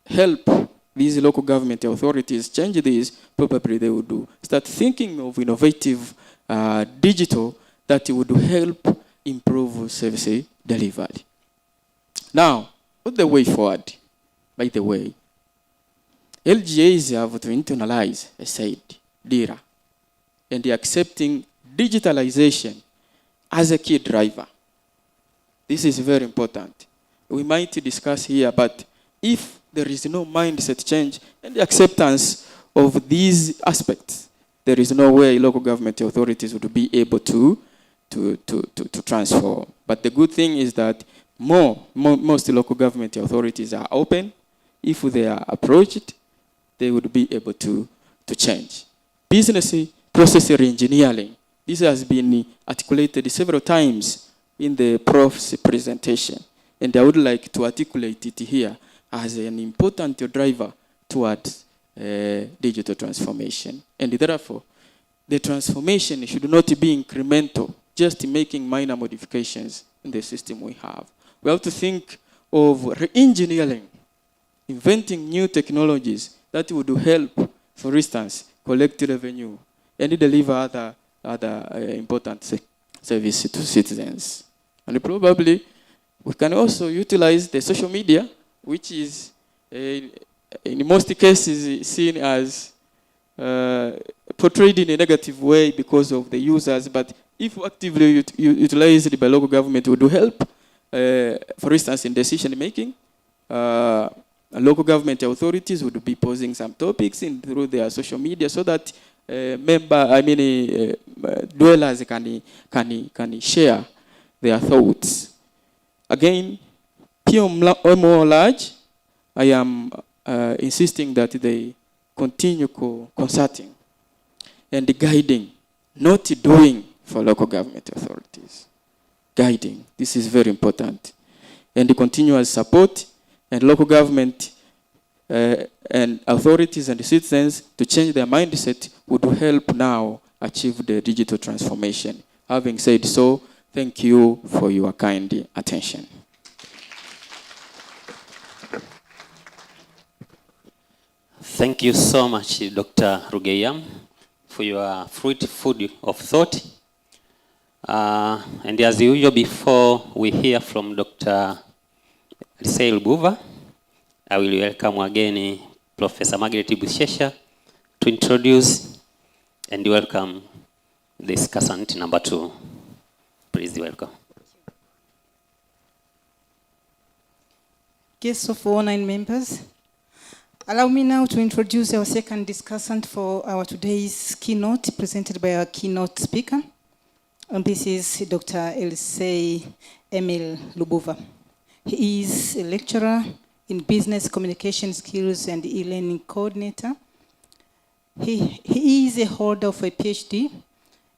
help these local government authorities change this, probably they would start thinking of innovative digital that would help improve service delivery. Now, what's the way forward? By the way, LGAs have to internalize, I said, DIRA, and they're accepting digitalization as a key driver. This is very important. We might discuss here, but if there is no mindset change and the acceptance of these aspects, there is no way local government authorities would be able to transform. But the good thing is that most local government authorities are open. If they are approached, they would be able to change. Business process reengineering. This has been articulated several times in the Prof's presentation. And I would like to articulate it here as an important driver towards digital transformation. And therefore, the transformation should not be incremental, just making minor modifications in the system we have. We have to think of re-engineering, inventing new technologies that would help, for instance, collect revenue and deliver other important services to citizens. And probably we can also utilize the social media, which is in most cases seen as portrayed in a negative way because of the users, but if actively utilized by local government, it would help, for instance, in decision making. Local government authorities would be posing some topics through their social media so that dwellers can share their thoughts. Again, PMO large, I am insisting that they continue consulting and guiding, not doing for local government authorities. Guiding, this is very important. And the continuous support and local government and authorities and citizens to change their mindset would help now achieve the digital transformation. Having said so, thank you for your kind attention. Thank you so much, Dr. Rugeyam, for your fruitful of thought. And as usual, before we hear from Dr. Elisei Lubuva, I will welcome again Professor Margaret Bushesha to introduce and welcome the discussant number 2. Please welcome. Guests of honor and members, allow me now to introduce our second discussant for our today's keynote, presented by our keynote speaker. And this is Dr. Elisei Emil Lubuva. He is a lecturer in business communication skills and e-learning coordinator. He is a holder of a PhD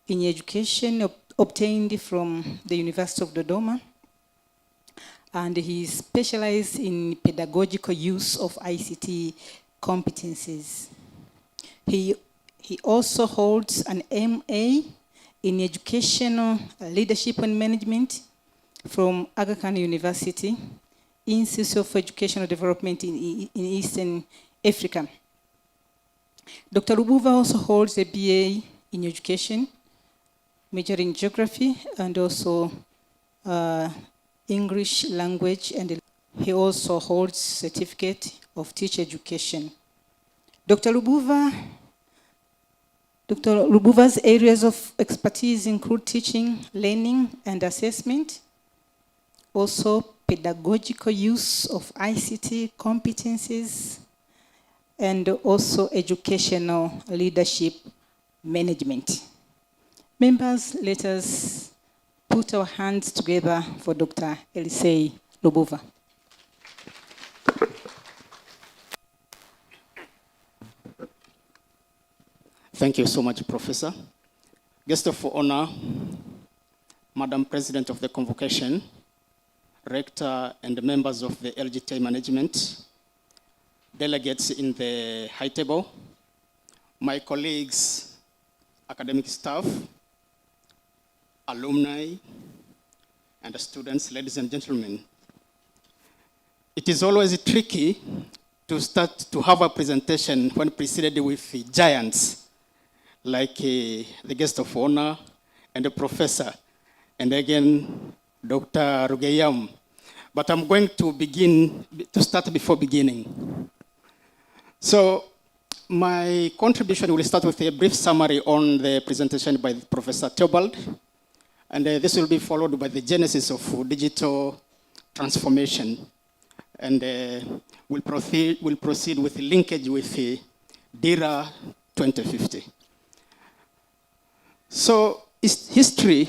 in education obtained from the University of Dodoma. And he specialized in pedagogical use of ICT competencies. He also holds an MA in educational leadership and management from Aga Khan University, Institute of Educational Development in Eastern Africa. Dr. Lubuva also holds a BA in education, majoring in geography and also English language, and he also holds certificate of teacher education. Dr. Lubuva's areas of expertise include teaching, learning, and assessment, also pedagogical use of ICT competencies, and also educational leadership management. Members, let us put our hands together for Dr. Elisei Lubuva. Thank you so much, Professor. Guest of honor, Madam President of the Convocation, Rector and members of the LGT management, delegates in the high table, my colleagues, academic staff, alumni, and students, ladies and gentlemen. It is always tricky to start to have a presentation when preceded with the giants, like the guest of honor and the professor, and again, Dr. Rugeyam. But I'm going to start before beginning. So my contribution will start with a brief summary on the presentation by Professor Theobald, and this will be followed by the genesis of digital transformation. And we'll proceed with the linkage with the DIRA 2050. So history,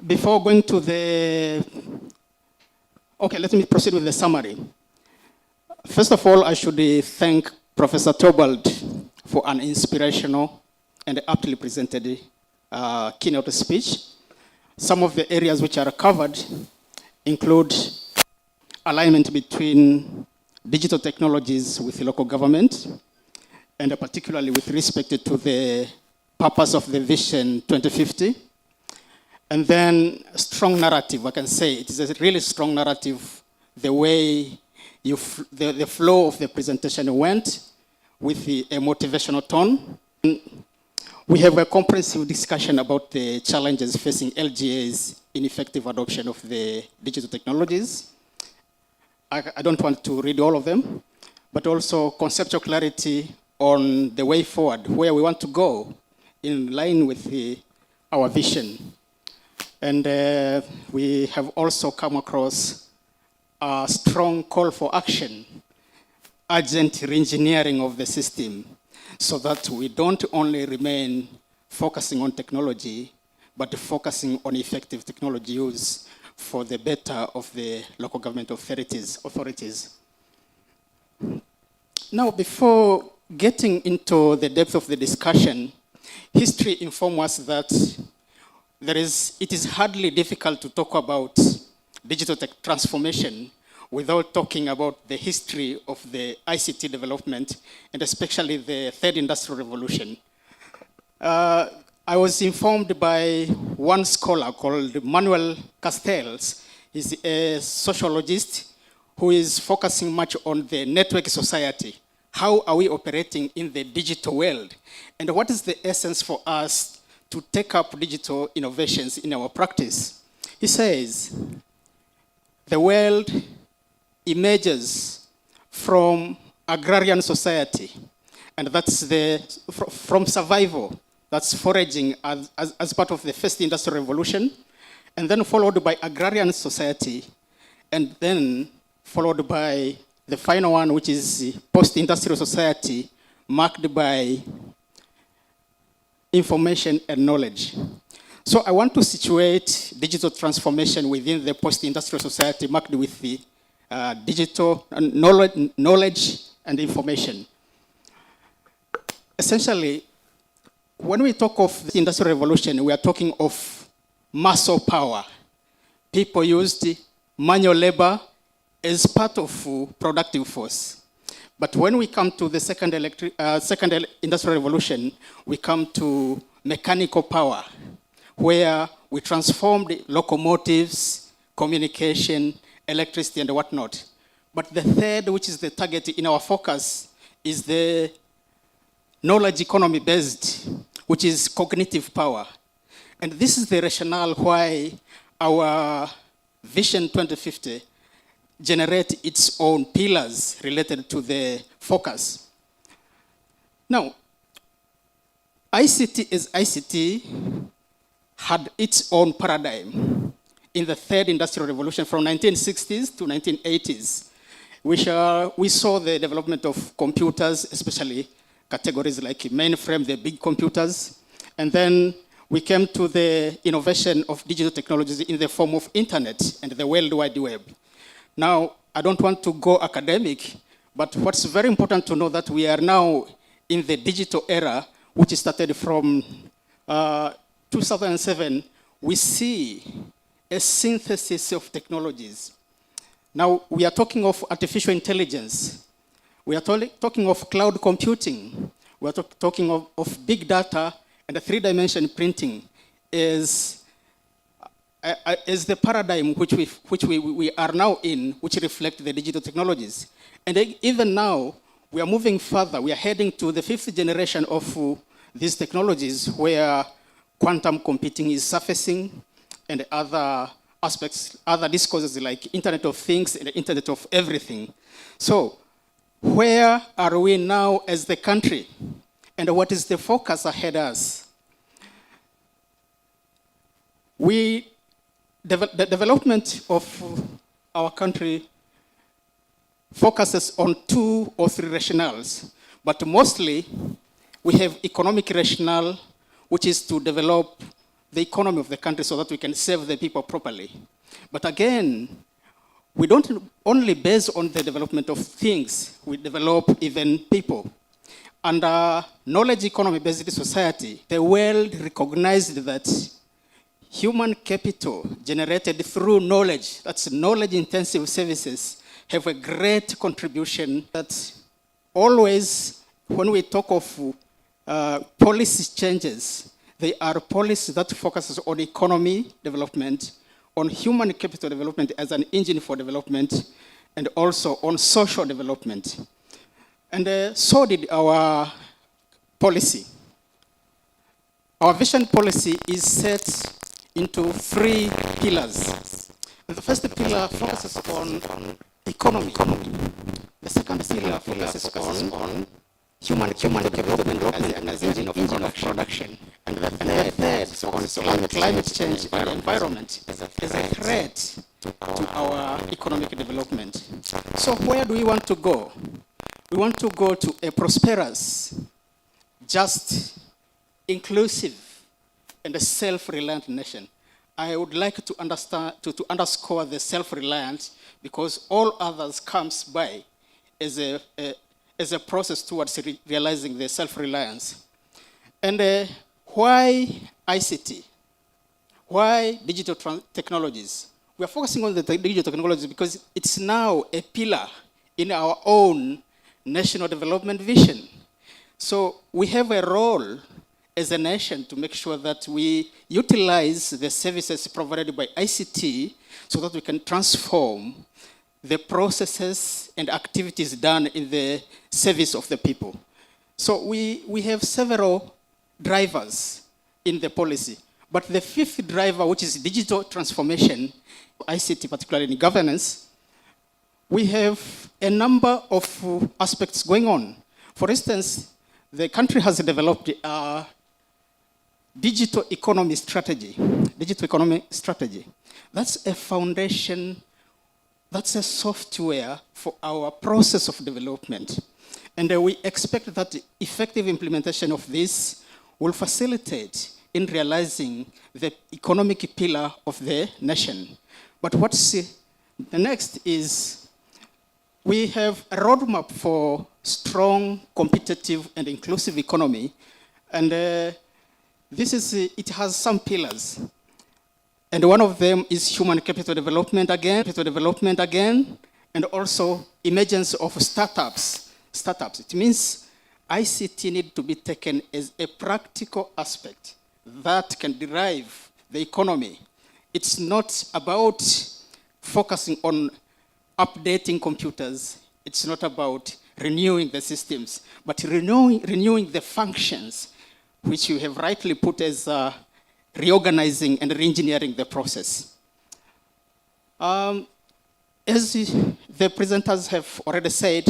before going to let me proceed with the summary. First of all, I should thank Professor Theobald for an inspirational and aptly presented keynote speech. Some of the areas which are covered include alignment between digital technologies with local government, and particularly with respect to the purpose of the Vision 2050. And then strong narrative, I can say it is a really strong narrative, the way the flow of the presentation went with a motivational tone. We have a comprehensive discussion about the challenges facing LGAs in effective adoption of the digital technologies. I don't want to read all of them, but also conceptual clarity on the way forward, where we want to go in line with our vision. And we have also come across a strong call for action, urgent re-engineering of the system, so that we don't only remain focusing on technology, but focusing on effective technology use for the better of the local government authorities. Now, before getting into the depth of the discussion, history informs us that it is hardly difficult to talk about digital tech transformation without talking about the history of the ICT development, and especially the third industrial revolution. I was informed by one scholar called Manuel Castells. He's a sociologist who is focusing much on the network society. How are we operating in the digital world? And what is the essence for us to take up digital innovations in our practice? He says, the world emerges from agrarian society, and that's from survival, that's foraging as part of the first industrial revolution, and then followed by agrarian society, and then followed by the final one, which is post-industrial society, marked by information and knowledge. So I want to situate digital transformation within the post-industrial society marked with the digital knowledge and information. Essentially, when we talk of the industrial revolution, we are talking of muscle power. People used manual labor as part of productive force. But when we come to the second industrial revolution, we come to mechanical power, where we transformed locomotives, communication, electricity, and whatnot. But the third, which is the target in our focus, is the knowledge economy based, which is cognitive power. And this is the rationale why our Vision 2050 generate its own pillars related to the focus. Now, ICT as ICT had its own paradigm in the third industrial revolution from 1960s to 1980s, which we saw the development of computers, especially categories like mainframe, the big computers, and then we came to the innovation of digital technologies in the form of internet and the World Wide Web. Now, I don't want to go academic, but what's very important to know that we are now in the digital era, which started from 2007. We see a synthesis of technologies. Now, we are talking of artificial intelligence. We are talking of cloud computing. We are talking of big data, and the three-dimension printing is is the paradigm which we are now in, which reflect the digital technologies. And even now, we are moving further. We are heading to the 5th generation of these technologies where quantum computing is surfacing and other aspects, other discourses like Internet of Things and the Internet of Everything. So where are we now as the country? And what is the focus ahead of us? The development of our country focuses on 2 or 3 rationales, but mostly we have economic rationale, which is to develop the economy of the country so that we can serve the people properly. But again, we don't only base on the development of things, we develop even people. Under knowledge economy-based society, the world recognized that human capital generated through knowledge, that's knowledge-intensive services, have a great contribution. That always, when we talk of policy changes, they are policies that focuses on economy development, on human capital development as an engine for development, and also on social development. And so did our policy. Our vision policy is set into 3 pillars. And the first pillar focuses on economy. The second pillar focuses on human development as engine of production. And the third focuses on climate change and environment as a threat to our economic development. So where do we want to go? We want to go to a prosperous, just, inclusive, and a self-reliant nation. I would like to underscore the self-reliant, because all others comes by as a process towards realizing the self-reliance. And why ICT? Why digital technologies? We are focusing on the digital technologies because it's now a pillar in our own national development vision. So we have a role as a nation to make sure that we utilize the services provided by ICT so that we can transform the processes and activities done in the service of the people. So we have several drivers in the policy, but the 5th driver, which is digital transformation, ICT particularly in governance, we have a number of aspects going on. For instance, the country has developed a digital economy strategy. That's a foundation, that's a software for our process of development. And we expect that the effective implementation of this will facilitate in realizing the economic pillar of the nation. But what's the next is we have a roadmap for strong, competitive, and inclusive economy. And it has some pillars. And one of them is human capital development again, and also emergence of startups. It means ICT need to be taken as a practical aspect that can derive the economy. It's not about focusing on updating computers. It's not about renewing the systems, but renewing the functions, which you have rightly put as reorganizing and re-engineering the process. As the presenters have already said,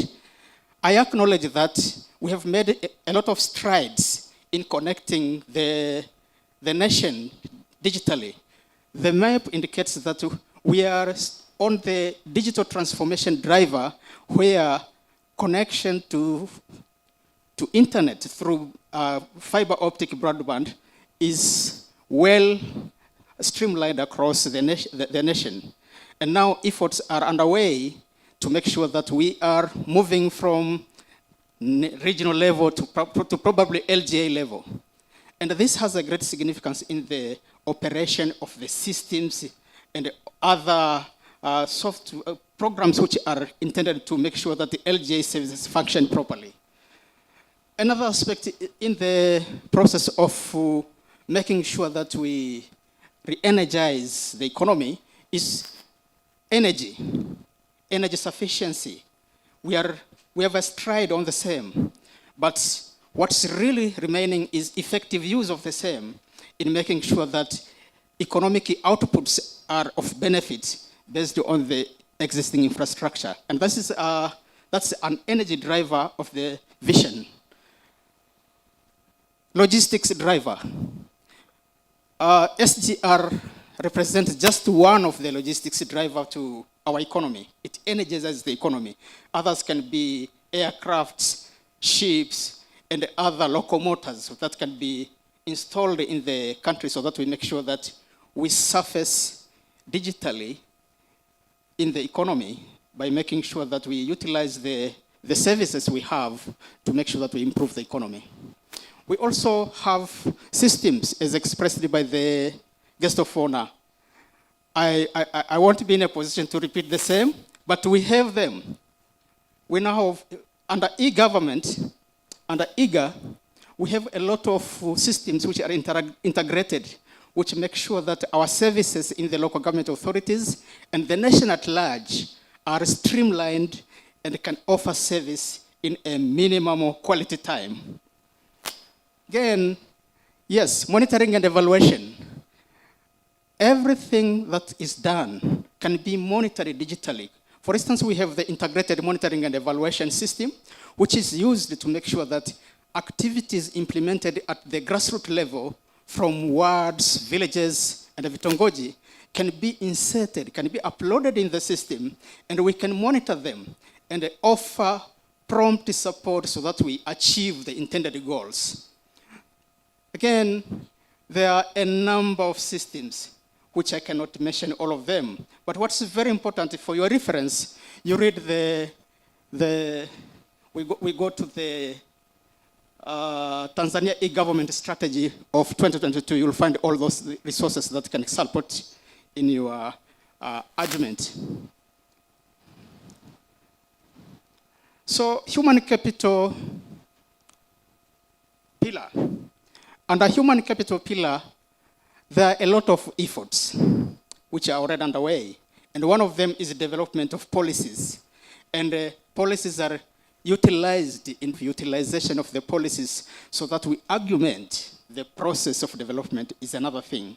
I acknowledge that we have made a lot of strides in connecting the nation digitally. The map indicates that we are on the digital transformation driver, where connection to internet through fiber optic broadband is well streamlined across the nation. And now efforts are underway to make sure that we are moving from regional level to probably LGA level. And this has a great significance in the operation of the systems and other software programs which are intended to make sure that the LGA services function properly. Another aspect in the process of making sure that we re-energize the economy is energy sufficiency. We have a stride on the same, but what's really remaining is effective use of the same in making sure that economic outputs are of benefit based on the existing infrastructure. And that's an energy driver of the vision. Logistics driver. SGR represents just one of the logistics driver to our economy. It energizes the economy. Others can be aircrafts, ships, and other locomotors that can be installed in the country so that we make sure that we surface digitally in the economy by making sure that we utilize the services we have to make sure that we improve the economy. We also have systems as expressed by the guest of honor. I won't be in a position to repeat the same, but we have them. We now have, under e-government, under EGA, we have a lot of systems which are integrated, which make sure that our services in the local government authorities and the nation at large are streamlined and can offer service in a minimum quality time. Again, yes, monitoring and evaluation. Everything that is done can be monitored digitally. For instance, we have the integrated monitoring and evaluation system, which is used to make sure that activities implemented at the grassroots level from wards, villages, and Vitongoji can be inserted, can be uploaded in the system, and we can monitor them and offer prompt support so that we achieve the intended goals. Again, there are a number of systems which I cannot mention all of them. But what's very important for your reference, you read we go to the Tanzania e-government strategy of 2022. You'll find all those resources that can support in your argument. So human capital pillar. Under human capital pillar, there are a lot of efforts which are already underway. And one of them is the development of policies. And policies are utilized in the utilization of the policies so that we augment the process of development is another thing.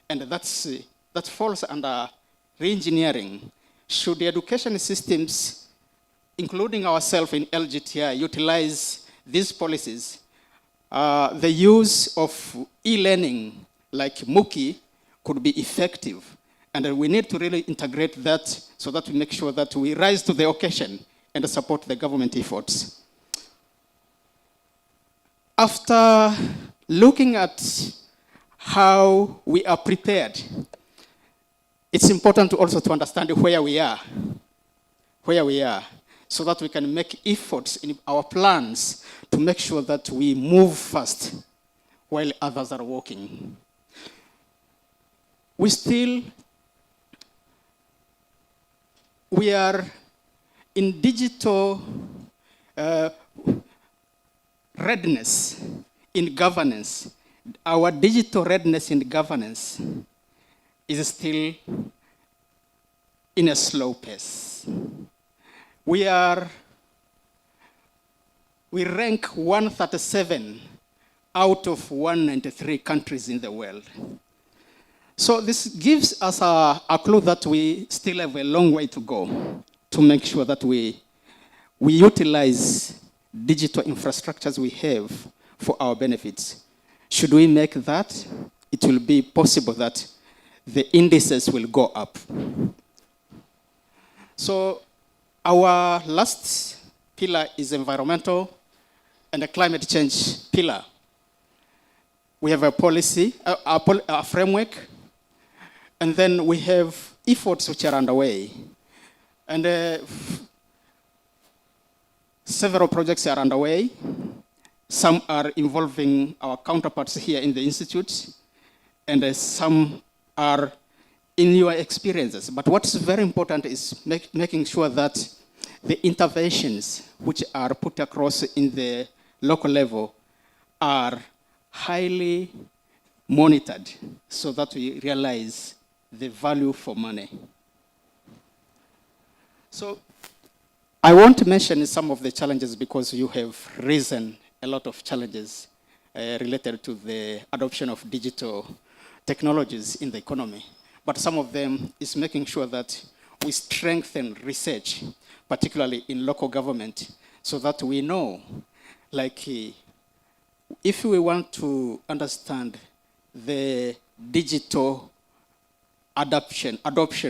And that falls under re-engineering. Should the education systems, including ourselves in LGTI, utilize these policies, the use of e-learning like Mookie could be effective. And we need to really integrate that so that we make sure that we rise to the occasion and support the government efforts. After looking at how we are prepared, it's important also to understand where we are, so that we can make efforts in our plans to make sure that we move fast while others are walking. We are in digital readiness in governance. Our digital readiness in governance is still in a slow pace. We rank 137 out of 193 countries in the world. So this gives us a clue that we still have a long way to go to make sure that we utilize digital infrastructures we have for our benefits. Should we make that, it will be possible that the indices will go up. So our last pillar is environmental and a climate change pillar. We have a policy, a framework, and then we have efforts which are underway. And several projects are underway. Some are involving our counterparts here in the Institute, and some are in your experiences. But what's very important is making sure that the interventions which are put across in the local level are highly monitored so that we realize the value for money. So I want to mention some of the challenges because you have risen a lot of challenges related to the adoption of digital technologies in the economy. But some of them is making sure that we strengthen research, particularly in local government, so that we know, like, if we want to understand the digital adoption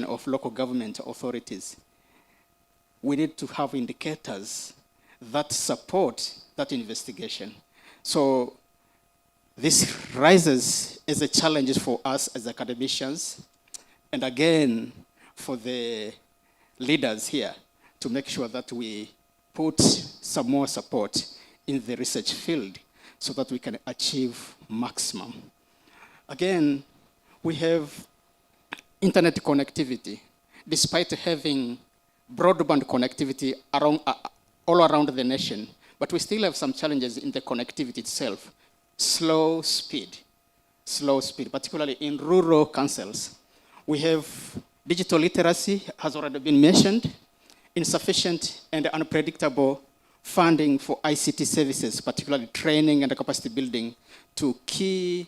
of local government authorities, we need to have indicators that support that investigation. So this rises as a challenge for us as academicians, and again, for the leaders here to make sure that we put some more support in the research field so that we can achieve maximum. Again, we have internet connectivity. Despite having broadband connectivity all around the nation, but we still have some challenges in the connectivity itself. Slow speed, particularly in rural councils. We have digital literacy, has already been mentioned, insufficient and unpredictable funding for ICT services, particularly training and capacity building to key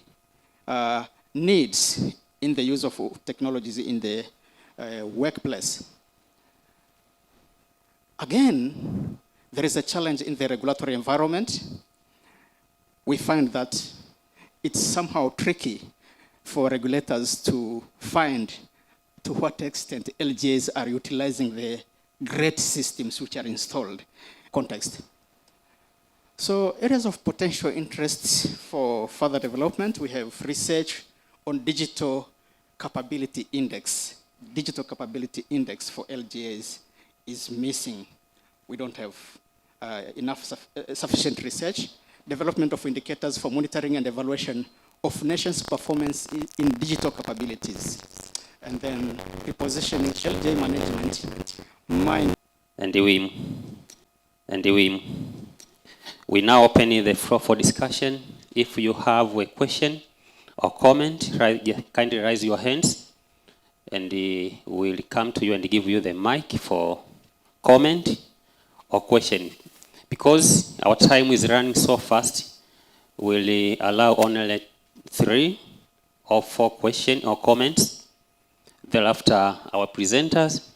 needs in the use of technologies in the workplace. Again, there is a challenge in the regulatory environment. We find that it's somehow tricky for regulators to find to what extent LGAs are utilizing the great systems which are installed. Context. So areas of potential interest for further development, we have research on digital capability index. Digital capability index for LGAs is missing. We don't have sufficient research. Development of indicators for monitoring and evaluation of nations' performance in digital capabilities. And then repositioning LGA management. We now open the floor for discussion. If you have a question or comment, kindly raise your hands, and we'll come to you and give you the mic for comment or question. Because our time is running so fast, we'll allow only 3 or 4 questions or comments. Thereafter, our presenters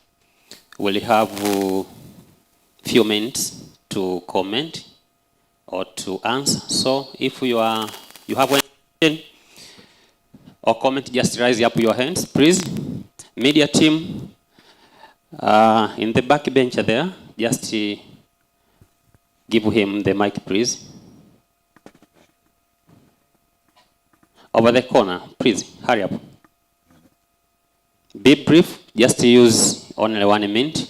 will have a few minutes to comment or to answer. So if you have a question or comment, just raise up your hands, please. Media team, in the back bench there, just give him the mic, please. Over the corner, please, hurry up. Be brief, just use only 1 minute.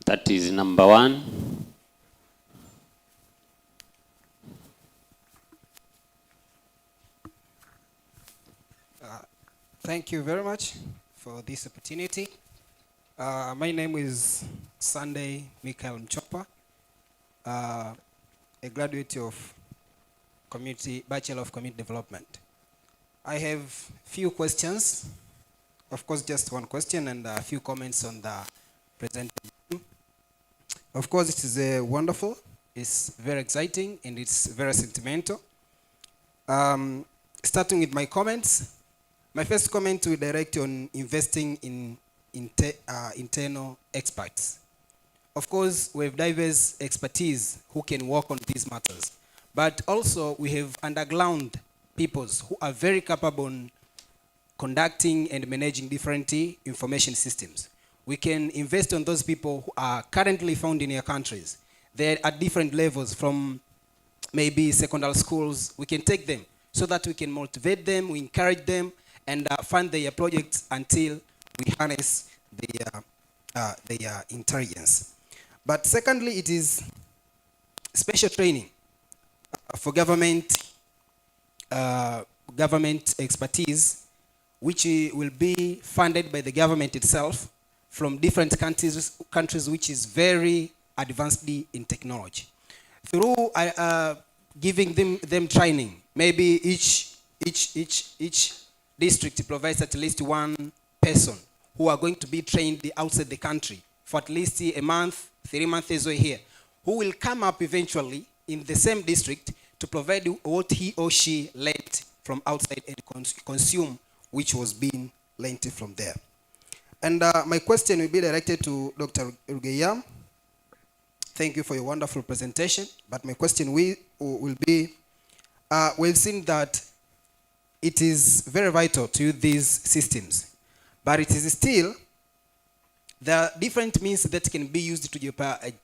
That is number 1. Thank you very much for this opportunity. My name is Sunday Michael Mchopa, a graduate of Bachelor of Community Development. I have few questions, of course just 1 question, and a few comments on the presentation. Of course it is wonderful, it's very exciting, and it's very sentimental. Starting with my comments, my first comment will direct on investing in internal experts. Of course, we have diverse expertise who can work on these matters, but also we have underground peoples who are very capable in conducting and managing different information systems. We can invest on those people who are currently found in your countries. They're at different levels, from maybe secondary schools. We can take them so that we can motivate them, we encourage them, and fund their projects until we harness their intelligence. But secondly, it is special training for government expertise, which will be funded by the government itself, from different countries which is very advanced in technology. Through giving them training, maybe each district provides at least one person who are going to be trained outside the country for at least a month, 3 months or here, who will come up eventually in the same district to provide what he or she learned from outside and consume which was being learned from there. And my question will be directed to Dr. Rugeyam. Thank you for your wonderful presentation. But my question will be, we've seen that it is very vital to use these systems, but it is still, there are different means that can be used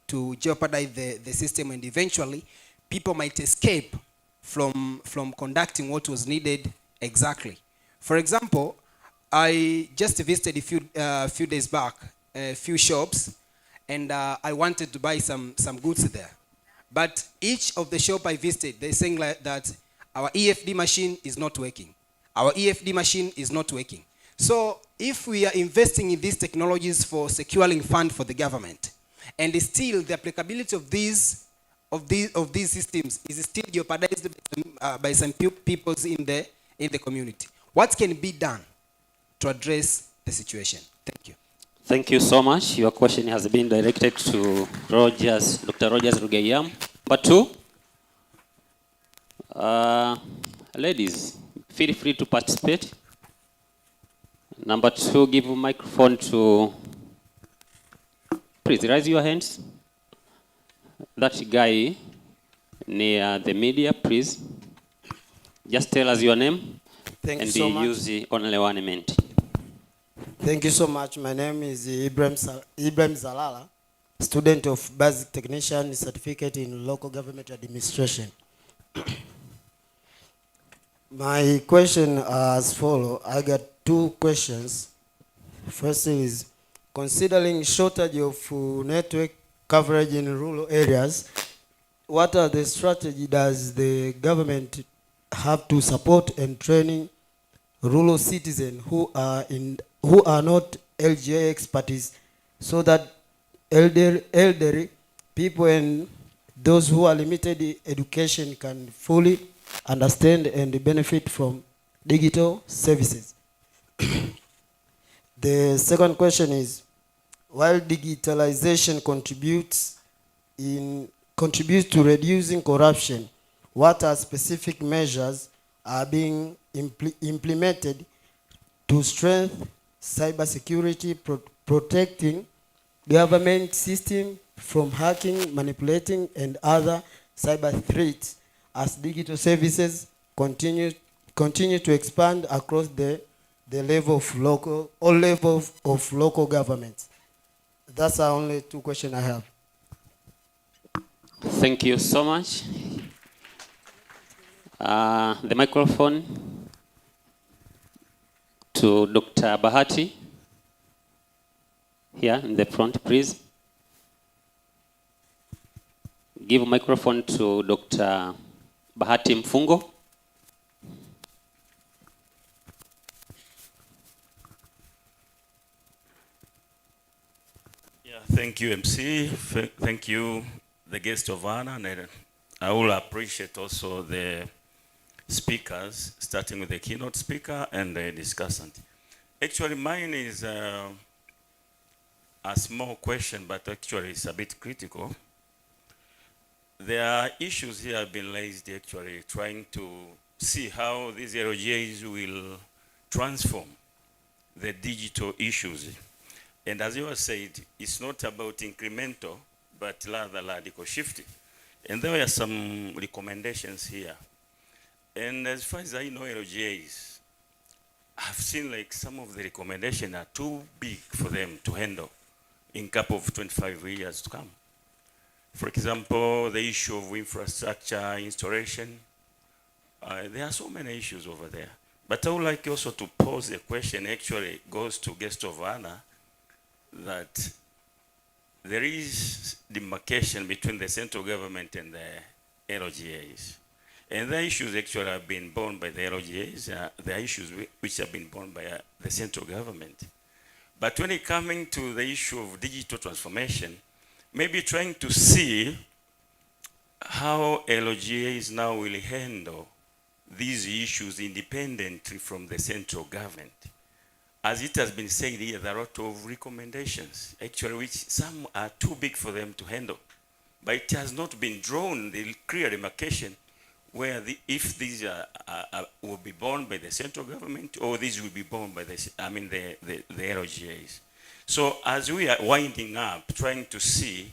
to jeopardize the system, and eventually people might escape from conducting what was needed exactly. For example, I just visited a few days back a few shops, and I wanted to buy some goods there. But each of the shop I visited, they're saying like that our EFD machine is not working. Our EFD machine is not working. So if we are investing in these technologies for securing fund for the government, and still the applicability of these systems is still jeopardized by some people in the community, what can be done to address the situation? Thank you. Thank you so much. Your question has been directed to Dr. Rogers Rugeyam. Number 2, ladies, feel free to participate. Number 2, give a microphone to, please raise your hands. That guy near the media, please. Just tell us your name. Thank and you so much. Use only 1 minute. Thank you so much. My name is Ibrahim Zalala, student of Basic Technician Certificate in Local Government Administration. My question as follows. I got 2 questions. First is, considering shortage of network coverage in rural areas, what are the strategies does the government have to support and training rural citizens who are not LGA experts, so that elderly people and those who are limited education can fully understand and benefit from digital services? The second question is, while digitalization contributes to reducing corruption, what are specific measures are being implemented to strengthen cybersecurity, protecting government system from hacking, manipulating, and other cyber threats as digital services continue to expand across the level of all levels of local governments? That's the only 2 questions I have. Thank you so much. The microphone to Dr. Bahati. Here in the front, please. Give a microphone to Dr. Bahati Mfungo. Yeah, thank you, MC. Thank you, the guest of honor. And I will appreciate also the speakers, starting with the keynote speaker and the discussant. Actually, mine is a small question, but actually it's a bit critical. There are issues here have been raised, actually, trying to see how these LGAs will transform the digital issues. And as you have said, it's not about incremental, but rather radical shifting. And there are some recommendations here. And as far as I know, LGAs, I've seen like some of the recommendations are too big for them to handle in a couple of 25 years to come. For example, the issue of infrastructure installation. There are so many issues over there. But I would like also to pose a question, actually goes to guest of honor, that there is demarcation between the central government and the LGAs. And the issues actually have been borne by the LGAs, the issues which have been borne by the central government. But when it coming to the issue of digital transformation, maybe trying to see how LGAs now will handle these issues independently from the central government. As it has been said here, there are a lot of recommendations, actually, which some are too big for them to handle. But it has not been drawn the clear demarcation where if these will be borne by the central government or these will be borne by the LGAs. So as we are winding up, trying to see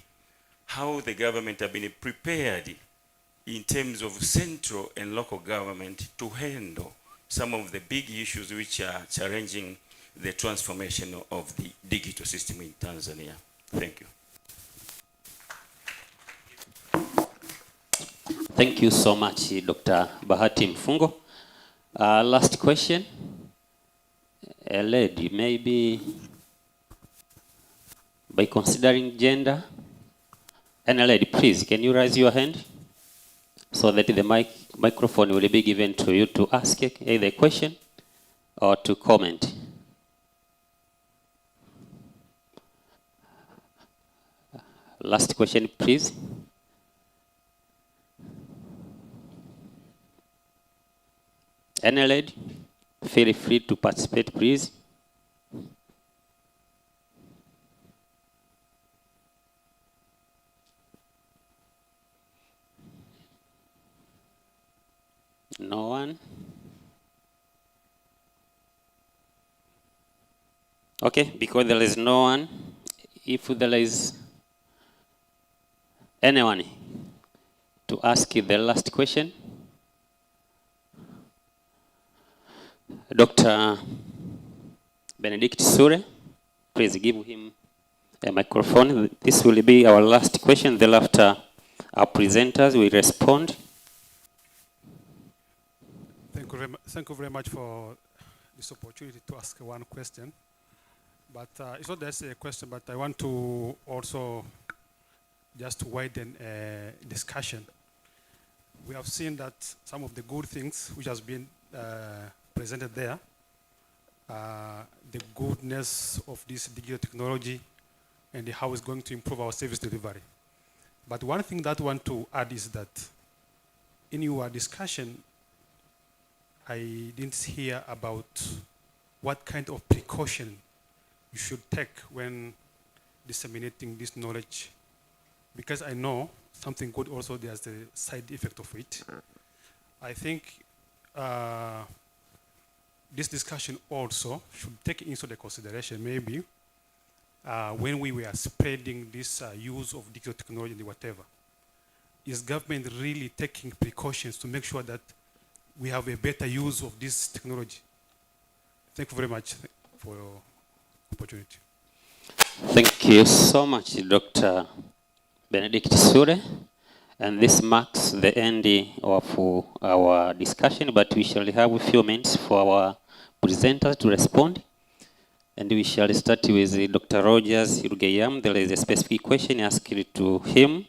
how the government have been prepared in terms of central and local government to handle some of the big issues which are challenging the transformation of the digital system in Tanzania. Thank you. Thank you so much, Dr. Bahati Mfungo. Last question. A lady, maybe by considering gender. And a lady, please, can you raise your hand so that the microphone will be given to you to ask either a question or to comment. Last question, please. Any lady, feel free to participate, please. No one? Okay, because there is no one, if there is anyone to ask you the last question. Dr. Benedict Sure, please give him a microphone. This will be our last question. Thereafter, our presenters will respond. Thank you very much for this opportunity to ask one question. But it's not just a question, but I want to also just widen a discussion. We have seen that some of the good things which has been presented there, the goodness of this digital technology and how it's going to improve our service delivery. But one thing that I want to add is that in your discussion, I didn't hear about what kind of precaution you should take when disseminating this knowledge. Because I know something good also, there's the side effect of it. I think this discussion also should take into the consideration maybe when we were spreading this use of digital technology and whatever. Is government really taking precautions to make sure that we have a better use of this technology? Thank you very much for your opportunity. Thank you so much, Dr. Benedict Sure. And this marks the end of our discussion, but we shall have a few minutes for our presenters to respond. And we shall start with Dr. Rogers Irugeyam. There is a specific question asked to him.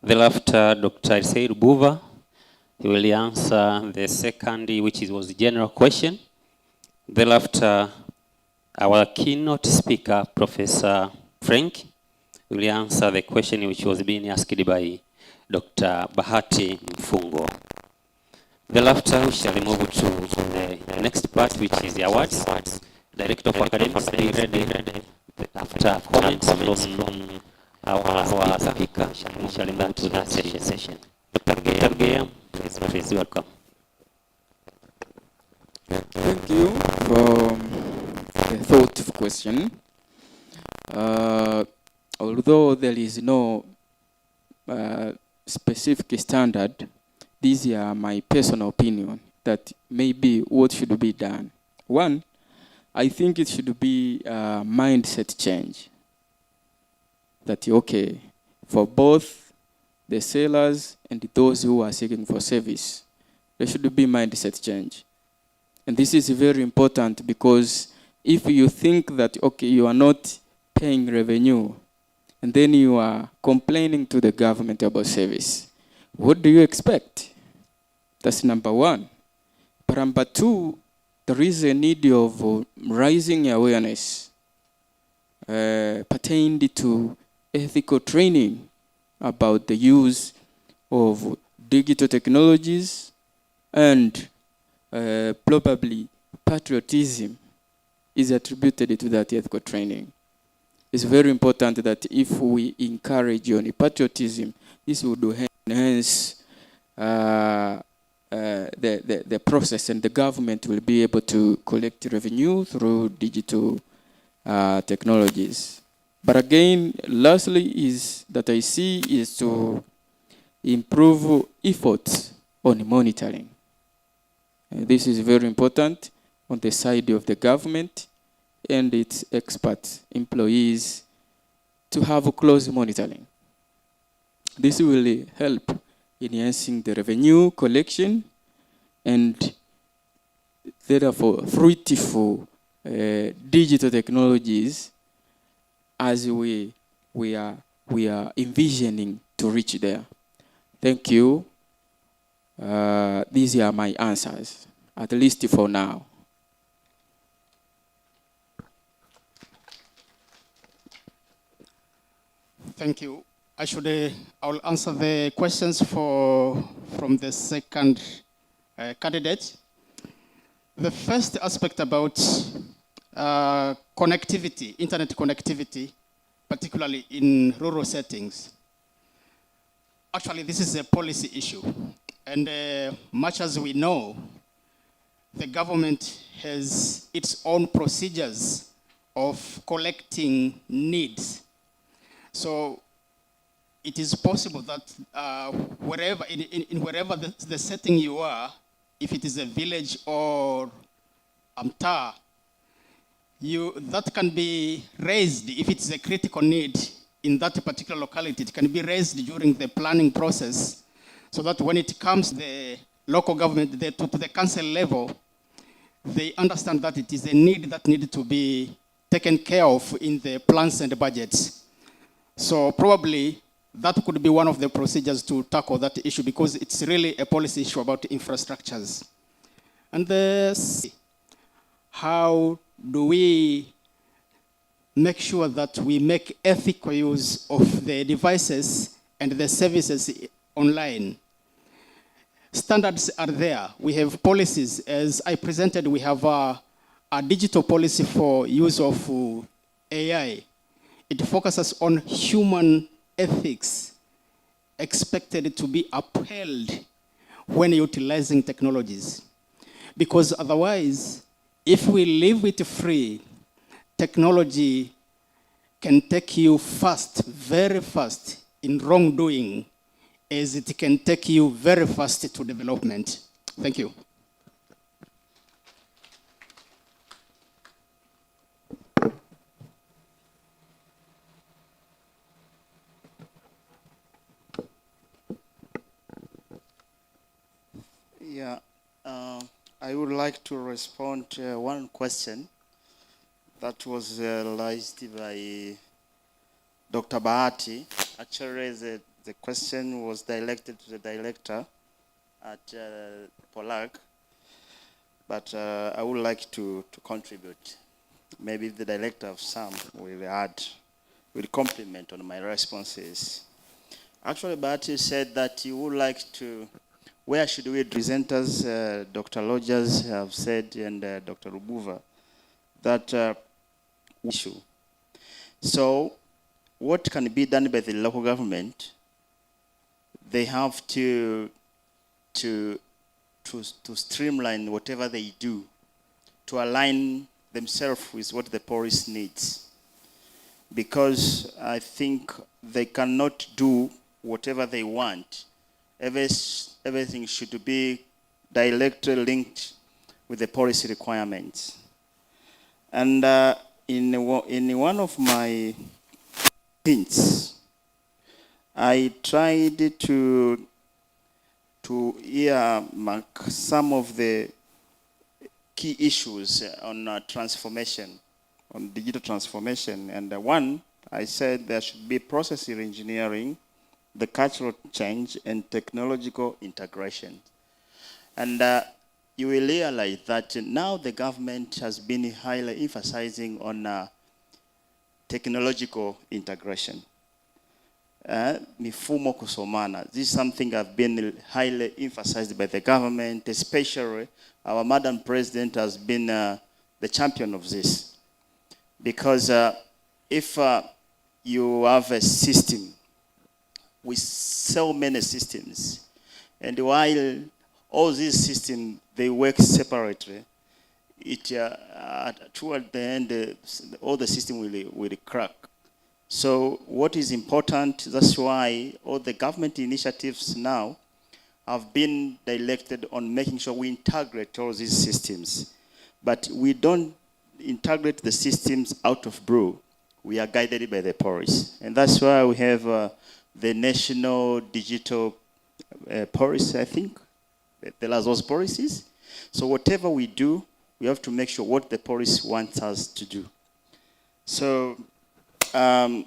Thereafter, Dr. Issair Buva. He will answer the second, which was the general question. Thereafter, our keynote speaker, Professor Frank, will answer the question which was being asked by Dr. Bahati Mfungo. Thereafter, we shall move to the next part, which is the awards. Director of Academics, be ready. After comments from our speaker, we shall move to that session. Dr. Gayam, please welcome. Thank you for the thoughtful question. Although there is no specific standard, these are my personal opinion that maybe what should be done. One, I think it should be a mindset change. That, okay, for both the sellers and those who are seeking for service, there should be mindset change. And this is very important because if you think that, okay, you are not paying revenue, and then you are complaining to the government about service, what do you expect? That's number one. But number two, there is a need of raising awareness pertained to ethical training about the use of digital technologies and probably patriotism is attributed to that ethical training. It's very important that if we encourage on patriotism, this would enhance the process, and the government will be able to collect revenue through digital technologies. But again, lastly is that I see is to improve efforts on monitoring. This is very important on the side of the government and its experts, employees, to have close monitoring. This will help enhancing the revenue collection and therefore fruitful digital technologies as we are envisioning to reach there. Thank you. These are my answers, at least for now. Thank you. I'll answer the questions from the second candidate. The first aspect about connectivity, internet connectivity, particularly in rural settings. Actually, this is a policy issue. And much as we know, the government has its own procedures of collecting needs. So it is possible that wherever, in wherever the setting you are, if it is a village or a mtaa, that can be raised if it's a critical need in that particular locality. It can be raised during the planning process so that when it comes the local government to the council level, they understand that it is a need that needs to be taken care of in the plans and budgets. So probably that could be one of the procedures to tackle that issue because it's really a policy issue about infrastructures. And how do we make sure that we make ethical use of the devices and the services online? Standards are there. We have policies. As I presented, we have a digital policy for use of AI. It focuses on human ethics expected to be upheld when utilizing technologies. Because otherwise, if we leave it free, technology can take you fast, very fast in wrongdoing, as it can take you very fast to development. Thank you. Yeah, I would like to respond to one question that was raised by Dr. Bahati. Actually, the question was directed to the director at Polag, but I would like to contribute. Maybe the director of SAM will compliment on my responses. Actually, Bahati said that he would like to, where should we presenters, Dr. Rogers have said, and Dr. Rubuva, that issue. So, what can be done by the local government? They have to streamline whatever they do to align themselves with what the police needs. Because I think they cannot do whatever they want. Everything should be directly linked with the policy requirements. And in one of my hints, I tried to earmark some of the key issues on transformation, on digital transformation. And one, I said there should be process engineering, the cultural change, and technological integration. And you will realize that now the government has been highly emphasizing on technological integration. Mifumo kusomana. This is something I've been highly emphasized by the government, especially our Madam President has been the champion of this. Because if you have a system with so many systems, and while all these systems, they work separately, toward the end, all the system will crack. So what is important, that's why all the government initiatives now have been directed on making sure we integrate all these systems. But we don't integrate the systems out of brew. We are guided by the policy. And that's why we have the National Digital Policy, I think. There are those policies. So whatever we do, we have to make sure what the policy wants us to do. So, you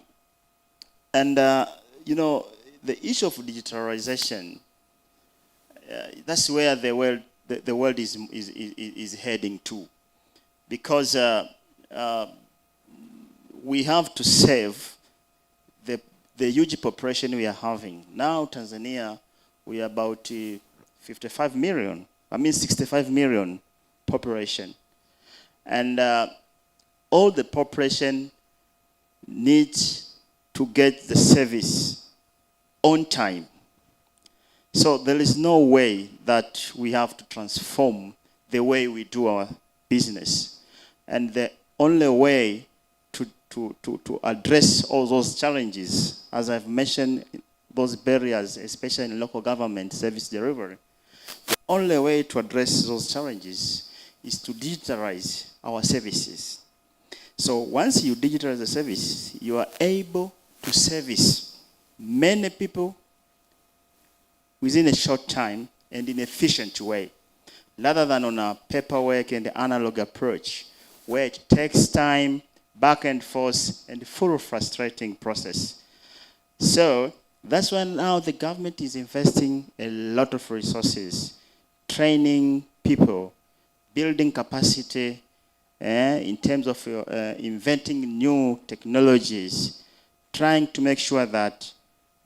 know, the issue of digitalization, that's where the world is heading to. Because we have to save the huge population we are having. Now, Tanzania, we are about 65 million, 65 million population. And all the population needs to get the service on time. So there is no way that we have to transform the way we do our business. And the only way to address all those challenges, as I've mentioned, those barriers, especially in local government service delivery, the only way to address those challenges is to digitalize our services. So once you digitalize the service, you are able to service many people within a short time and in an efficient way, rather than on a paperwork and analog approach, where it takes time, back and forth, and full frustrating process. So that's why now the government is investing a lot of resources, training people, building capacity in terms of inventing new technologies, trying to make sure that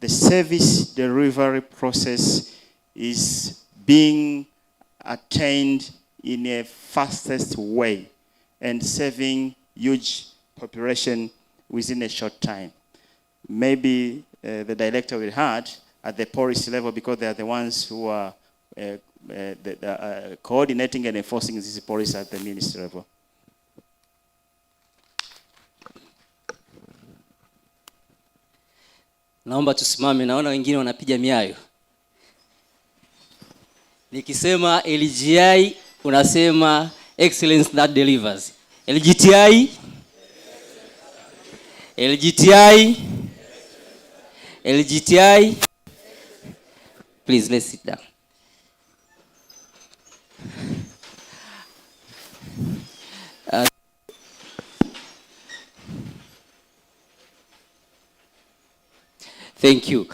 the service delivery process is being attained in a fastest way and saving huge population within a short time. Maybe the director will had at the policy level, because they are the ones who are coordinating and enforcing this policy at the ministry level. Naomba tusimame, naona wengine wanapiga miayo. Nikisema LGI unasema excellence that delivers. LGTI, LGTI, LGTI. Please, let's sit down. Thank you.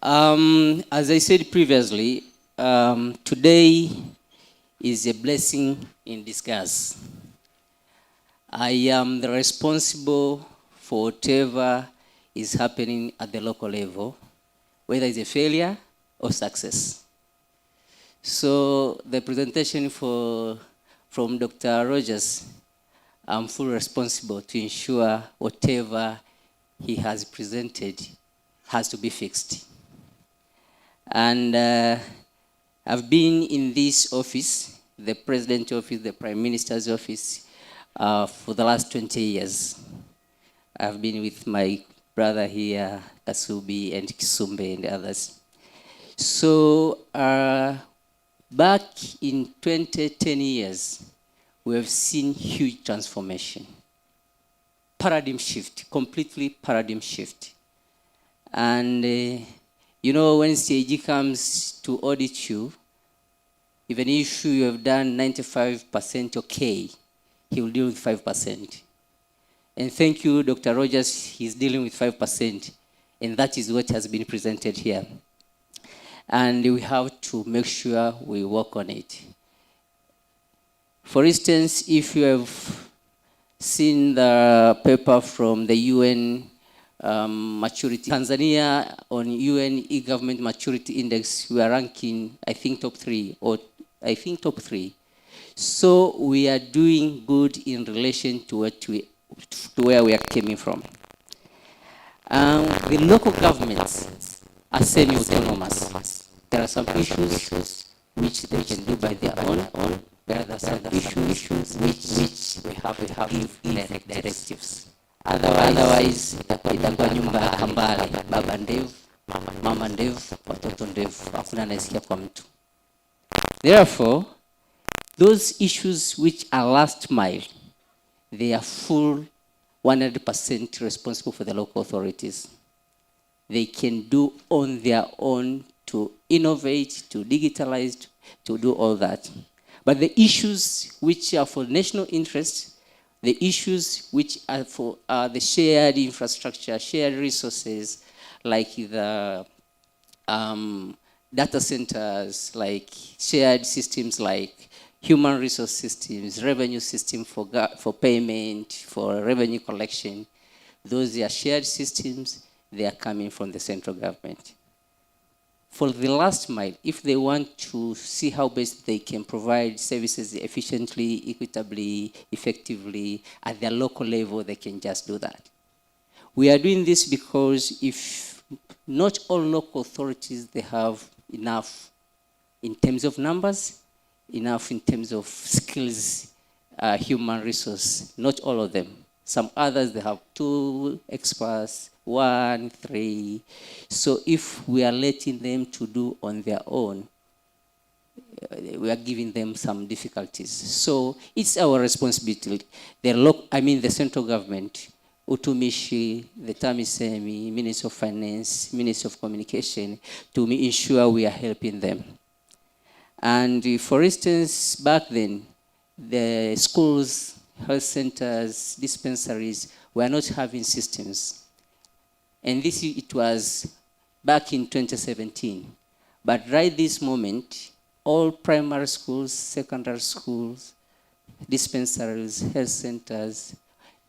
As I said previously, today is a blessing in disguise. I am the responsible for whatever is happening at the local level, whether it's a failure or success. So the presentation from Dr. Rogers, I'm fully responsible to ensure whatever he has presented has to be fixed. And I've been in this office, the President's office, the Prime Minister's office, for the last 20 years. I've been with my brother here, Kasubi and Kisumbe and others. So back in 10 years, we have seen huge transformation. Paradigm shift, completely paradigm shift. And you know, when CAG comes to audit you, if an issue you have done 95% okay, he will deal with 5%. And thank you, Dr. Rogers, he's dealing with 5%. And that is what has been presented here. And we have to make sure we work on it. For instance, if you have seen the paper from the UN maturity. Tanzania on UN e-government maturity index, we are ranking, I think, top 3, or I think top 3. So we are doing good in relation to where we are coming from. The local governments are semi-autonomous. There are some issues which they can do by their own. There are some issues which we have to give directives. Otherwise, itakuwa nyumba ya kambale, baba ndevu, mama ndevu, watoto ndevu, hakuna anayesikia kwa mtu. Therefore, those issues which are last mile, they are full 100% responsible for the local authorities. They can do on their own to innovate, to digitalize, to do all that. But the issues which are for national interest, the issues which are for the shared infrastructure, shared resources, like the data centers, like shared systems like human resource systems, revenue system for payment, for revenue collection, those are shared systems, they are coming from the central government. For the last mile, if they want to see how best they can provide services efficiently, equitably, effectively, at their local level, they can just do that. We are doing this because if not all local authorities, they have enough in terms of numbers, enough in terms of skills, human resource, not all of them. Some others, they have 2 experts, 1, 3. So if we are letting them to do on their own, we are giving them some difficulties. So it's our responsibility. The central government, Utumishi, the TAMISEMI, Minister of Finance, Minister of Communication, to ensure we are helping them. And for instance, back then, the schools, health centers, dispensaries were not having systems. And it was back in 2017. But right this moment, all primary schools, secondary schools, dispensaries, health centers,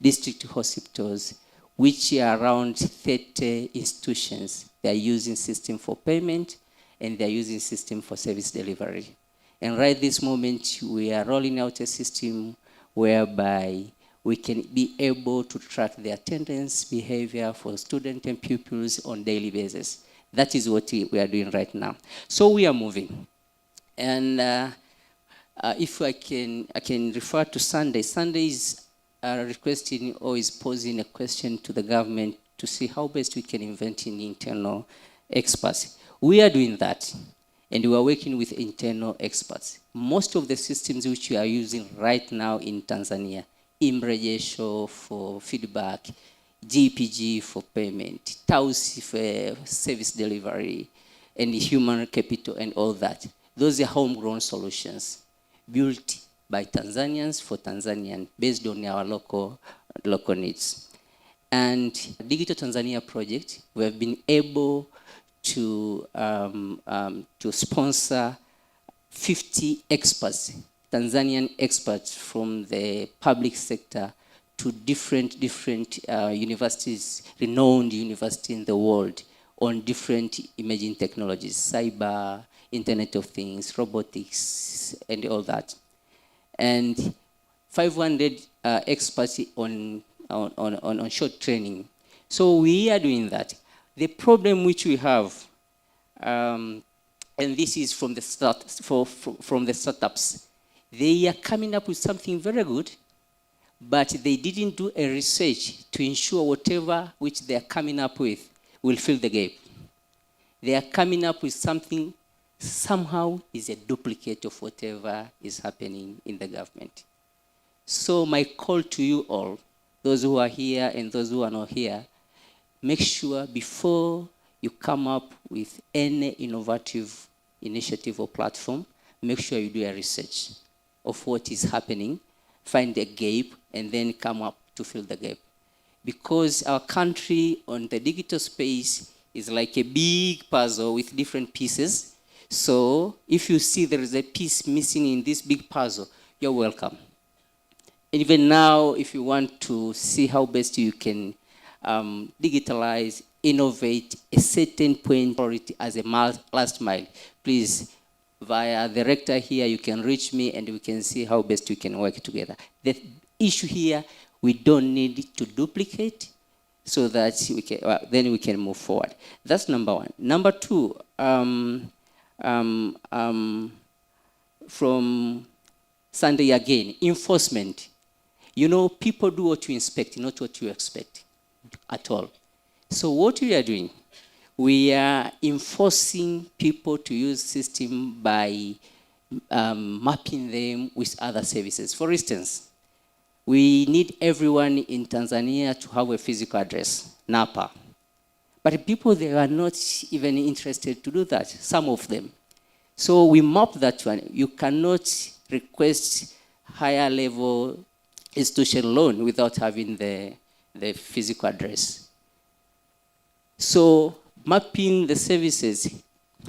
district hospitals, which are around 30 institutions, they are using system for payment and they are using system for service delivery. And right this moment, we are rolling out a system whereby we can be able to track the attendance behavior for students and pupils on a daily basis. That is what we are doing right now. So we are moving. And if I can refer to Sunday. Sunday is requesting or is posing a question to the government to see how best we can invent in internal experts. We are doing that, and we are working with internal experts. Most of the systems which we are using right now in Tanzania, Imrejesho for feedback, GPG for payment, Tausi for service delivery, and human capital and all that. Those are homegrown solutions built by Tanzanians for Tanzanians based on our local needs. And Digital Tanzania project, we have been able to sponsor 50 experts, Tanzanian experts from the public sector to different universities, renowned universities in the world on different emerging technologies, cyber, Internet of Things, robotics, and all that. And 500 experts on short training. So we are doing that. The problem which we have, and this is from the from the startups, they are coming up with something very good, but they didn't do a research to ensure whatever which they are coming up with will fill the gap. They are coming up with something somehow is a duplicate of whatever is happening in the government. So my call to you all, those who are here and those who are not here, make sure before you come up with any innovative initiative or platform, make sure you do a research of what is happening, find a gap, and then come up to fill the gap. Because our country on the digital space is like a big puzzle with different pieces. So if you see there is a piece missing in this big puzzle, you're welcome. even now, if you want to see how best you can digitalize, innovate a certain point priority as a last mile, please, via the rector here, you can reach me and we can see how best we can work together. The issue here, we don't need to duplicate so that we can, then we can move forward. That's number one. Number two, from Sunday again, enforcement. You know, people do what you inspect, not what you expect at all. So what we are doing, we are enforcing people to use system by mapping them with other services. For instance, we need everyone in Tanzania to have a physical address, NAPA. But people, they are not even interested to do that, some of them. So we map that one. You cannot request higher level institution loan without having the physical address. So mapping the services,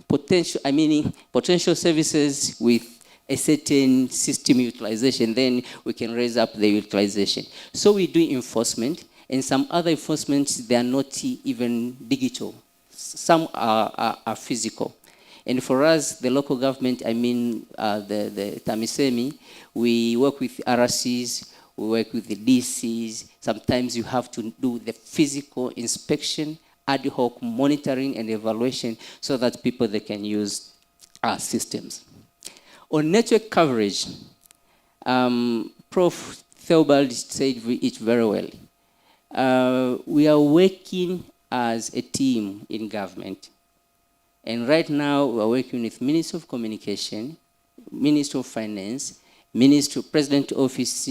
potential services with a certain system utilization, then we can raise up the utilization. So we do enforcement, and some other enforcements, they are not even digital. Some are physical. And for us, the local government, the TAMISEMI, we work with RCs, we work with the DCs. Sometimes you have to do the physical inspection, ad hoc monitoring and evaluation so that people, they can use our systems. On network coverage, Prof. Theobald said it very well. We are working as a team in government. And right now, we are working with Ministry of Communication, Ministry of Finance, Ministry of President Office,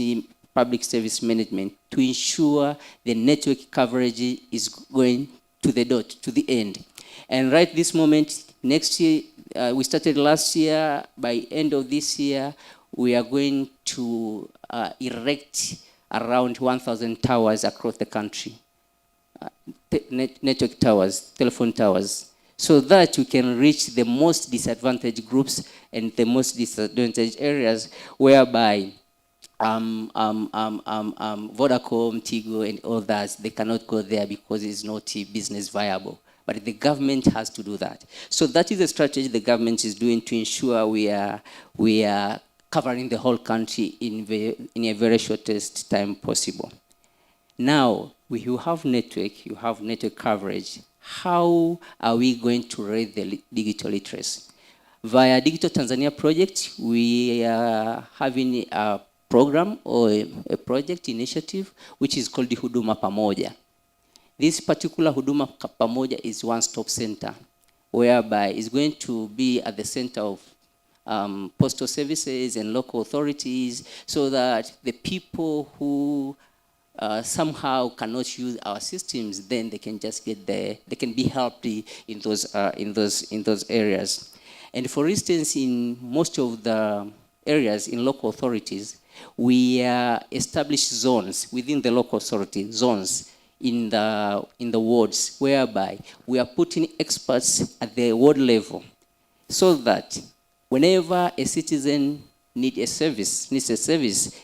Public Service Management, to ensure the network coverage is going to the dot, to the end. And right this moment, next year, we started last year, by end of this year, we are going to erect around 1,000 towers across the country. Network towers, telephone towers, so that we can reach the most disadvantaged groups and the most disadvantaged areas whereby Vodacom, Tigo, and all that, they cannot go there because it's not business viable. But the government has to do that. So that is the strategy the government is doing to ensure we are covering the whole country in a very shortest time possible. Now, you have network coverage. How are we going to raise the digital literacy? Via Digital Tanzania project, we are having a program or a project initiative which is called the Huduma Pamoja. This particular Huduma Pamoja is one-stop center, whereby it's going to be at the center of postal services and local authorities, so that the people who somehow cannot use our systems, then they can just get there. They can be helped in those areas. And for instance, in most of the areas in local authorities, we establish zones within the local authority, zones in the wards, whereby we are putting experts at the ward level, so that whenever a citizen needs a service,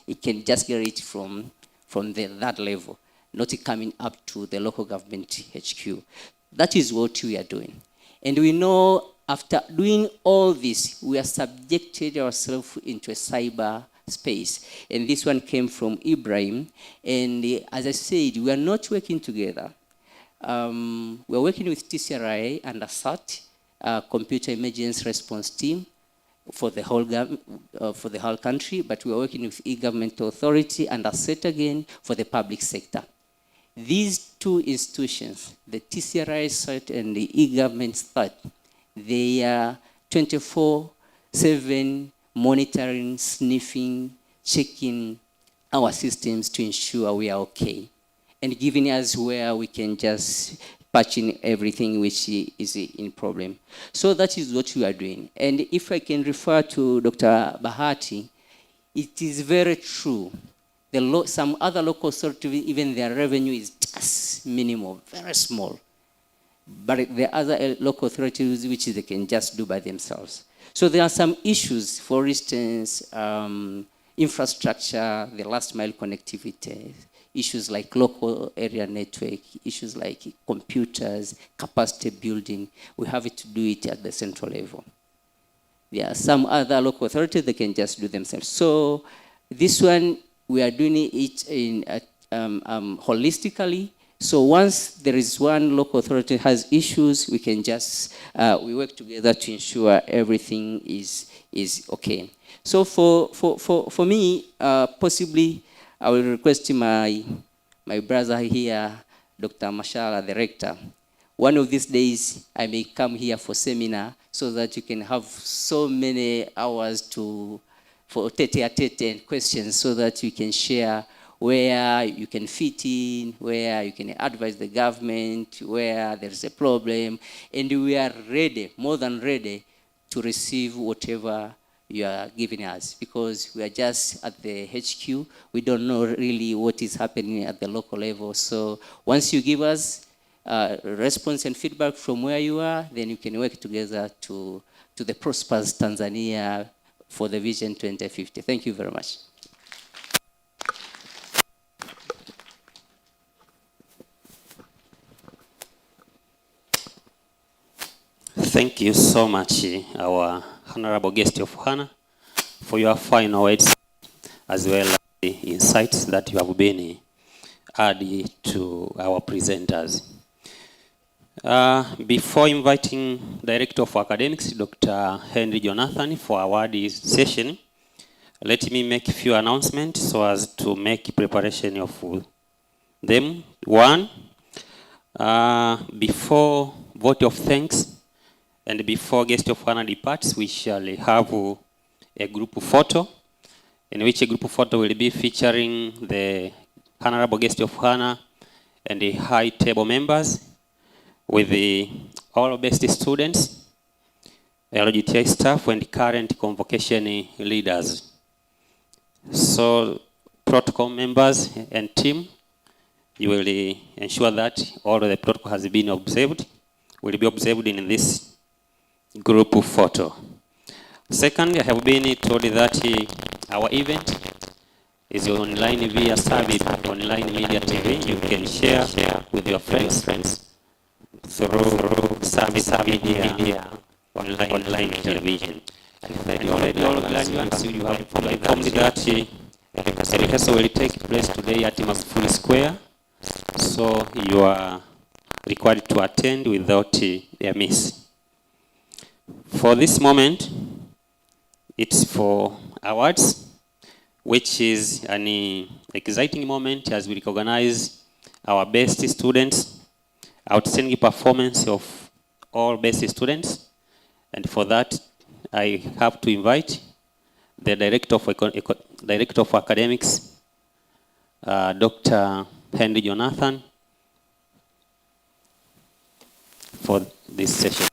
it can just get it from that level, not coming up to the local government HQ. That is what we are doing. And we know after doing all this, we are subjected ourselves into a cyber space. And this one came from Ibrahim. And as I said, we are not working together. We are working with TCRA and ASAT, Computer Emergency Response Team, for the whole country, but we are working with e-government authority and ASET again for the public sector. These two institutions, the TCRI site and the e-government site, they are 24/7 monitoring, sniffing, checking our systems to ensure we are okay, and giving us where we can just patch in everything which is in problem. So that is what we are doing. And if I can refer to Dr. Bahati, it is very true. Some other local authorities, even their revenue is just minimal, very small. But there are other local authorities which they can just do by themselves. So there are some issues, for instance, infrastructure, the last mile connectivity, issues like local area network, issues like computers, capacity building. We have to do it at the central level. There are some other local authorities that can just do themselves. So this one, we are doing it in holistically. So once there is one local authority has issues, we can just, we work together to ensure everything is okay. So for me, possibly, I will request my brother here, Dr. Mashala, the rector. One of these days, I may come here for seminar so that you can have so many hours for tete-a-tete and questions so that you can share where you can fit in, where you can advise the government, where there's a problem. And we are ready, more than ready, to receive whatever you are giving us, because we are just at the HQ. We don't know really what is happening at the local level. So once you give us response and feedback from where you are, then you can work together to the prosperous Tanzania for the Vision 2050. Thank you very much. Thank you so much, our honorable guest of honor, for your final words, as well as the insights that you have been added to our presenters. Before inviting Director of Academics, Dr. Henry Jonathan, for our session, let me make a few announcements so as to make preparation of them. One, before vote of thanks and before guest of honor departs, we shall have a group photo, in which a group photo will be featuring the honorable guest of honor and the high table members with the all best students, LGTI staff, and current convocation leaders. So, protocol members and team, you will ensure that all the protocol has been observed, will be observed in this group photo. Second, I have been told that our event is online via service, online media TV. You can share with your friends through service media, online television. And already all graduates, you have informed that the rehearsal will take place today at Masfuli Square. So you are required to attend without a miss. For this moment, it's for awards, which is an exciting moment as we recognize our best students, outstanding performance of all best students. And for that, I have to invite the Director of Academics, Dr. Henry Jonathan, for this session.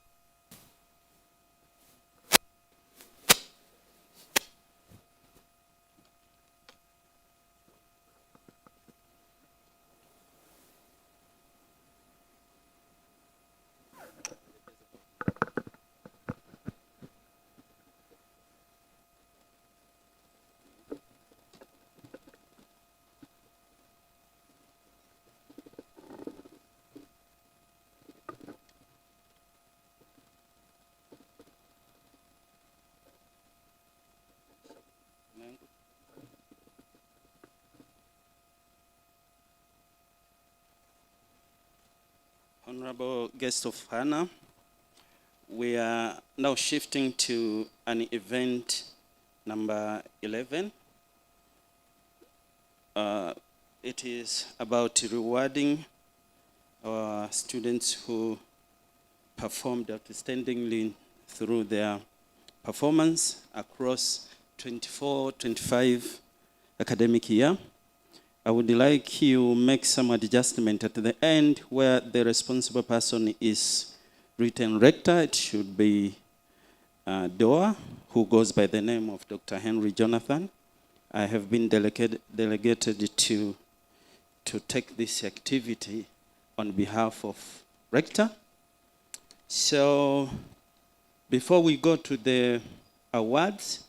Honorable guest of honor, we are now shifting to an event number 11. It is about rewarding our students who performed outstandingly through their performance across 24-25 academic year. I would like you make some adjustment at the end where the responsible person is written rector. It should be Doa, who goes by the name of Dr. Henry Jonathan. I have been delegated to take this activity on behalf of rector. So before we go to the awards,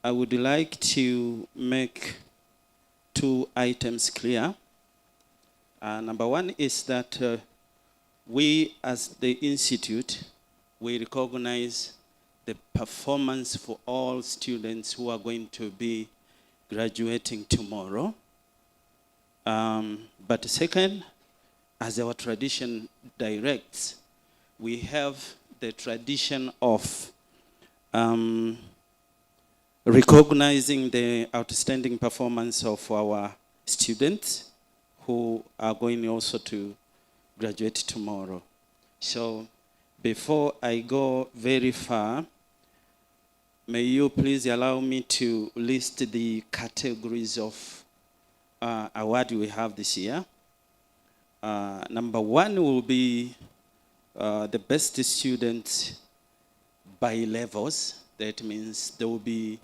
I would like to make 2 items clear. Number one is that we as the institute, we recognize the performance for all students who are going to be graduating tomorrow. But second, as our tradition directs, we have the tradition of recognizing the outstanding performance of our students who are going also to graduate tomorrow. So before I go very far, may you please allow me to list the categories of award we have this year. Number one will be the best students by levels. That means there will be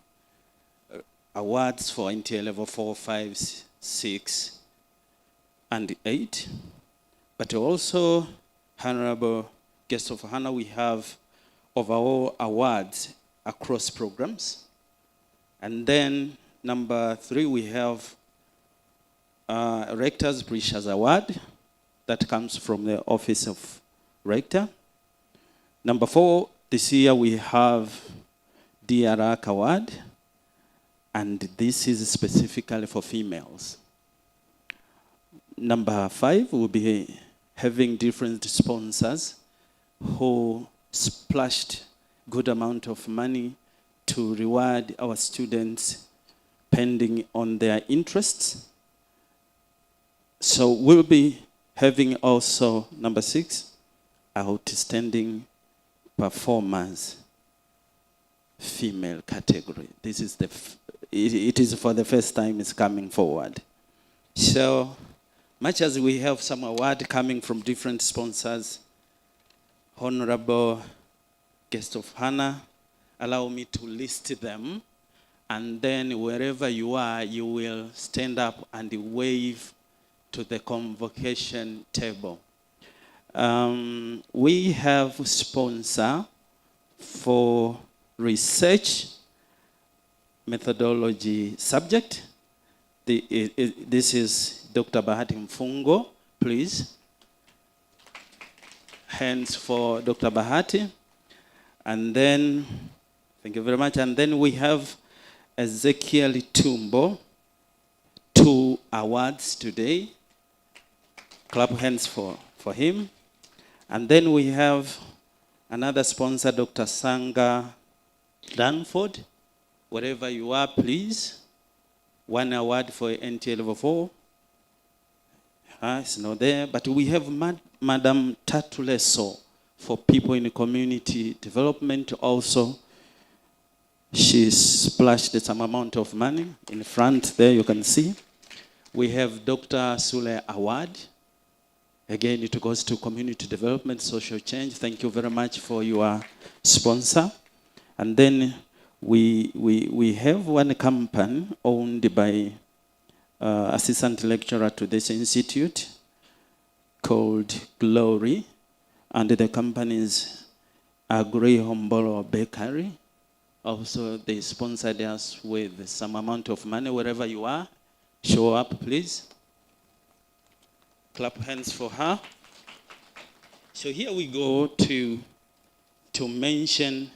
awards for NTA level 4, 5, 6, and 8. But also, Honorable Guest of Honor, we have overall awards across programs. And then number 3, we have Rector's Precious Award that comes from the Office of Rector. Number 4, this year we have DRAC Award, and this is specifically for females. Number 5 will be having different sponsors who splashed good amount of money to reward our students pending on their interests. So we'll be having also number 6, outstanding performance female category. This is it is for the first time it's coming forward. So much as we have some award coming from different sponsors, Honorable Guest of Honor, allow me to list them, and then wherever you are, you will stand up and wave to the convocation table. We have sponsor for research methodology subject. This is Dr. Bahati Mfungo, please. Hands for Dr. Bahati. And then, thank you very much. And then we have Ezekiel Tumbo, 2 awards today. Clap hands for him. And then we have another sponsor, Dr. Sanga Danford. Wherever you are, please. 1 award for NTA level 4. It's not there. But we have Madam Tatuleso for people in community development also. She splashed some amount of money. In front there, you can see. We have Dr. Sule Award. Again, it goes to community development, social change. Thank you very much for your sponsor. And then we have one company owned by assistant lecturer to this institute called Glory, and the company is Agri Hombolo Bakery. Also, they sponsored us with some amount of money. Wherever you are, show up, please. Clap hands for her. So here we go to mention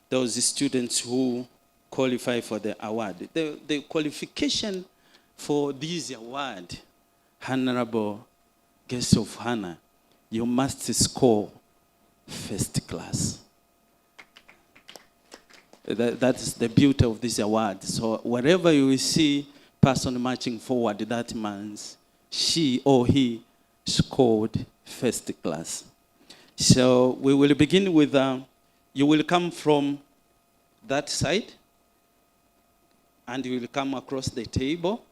those students who qualify for the award. The qualification for this award, Honorable Guest of Honor, you must score first class. That's the beauty of this award. So wherever you will see person marching forward, that means she or he scored first class. So we will begin with, you will come from that side, and you will come across the table.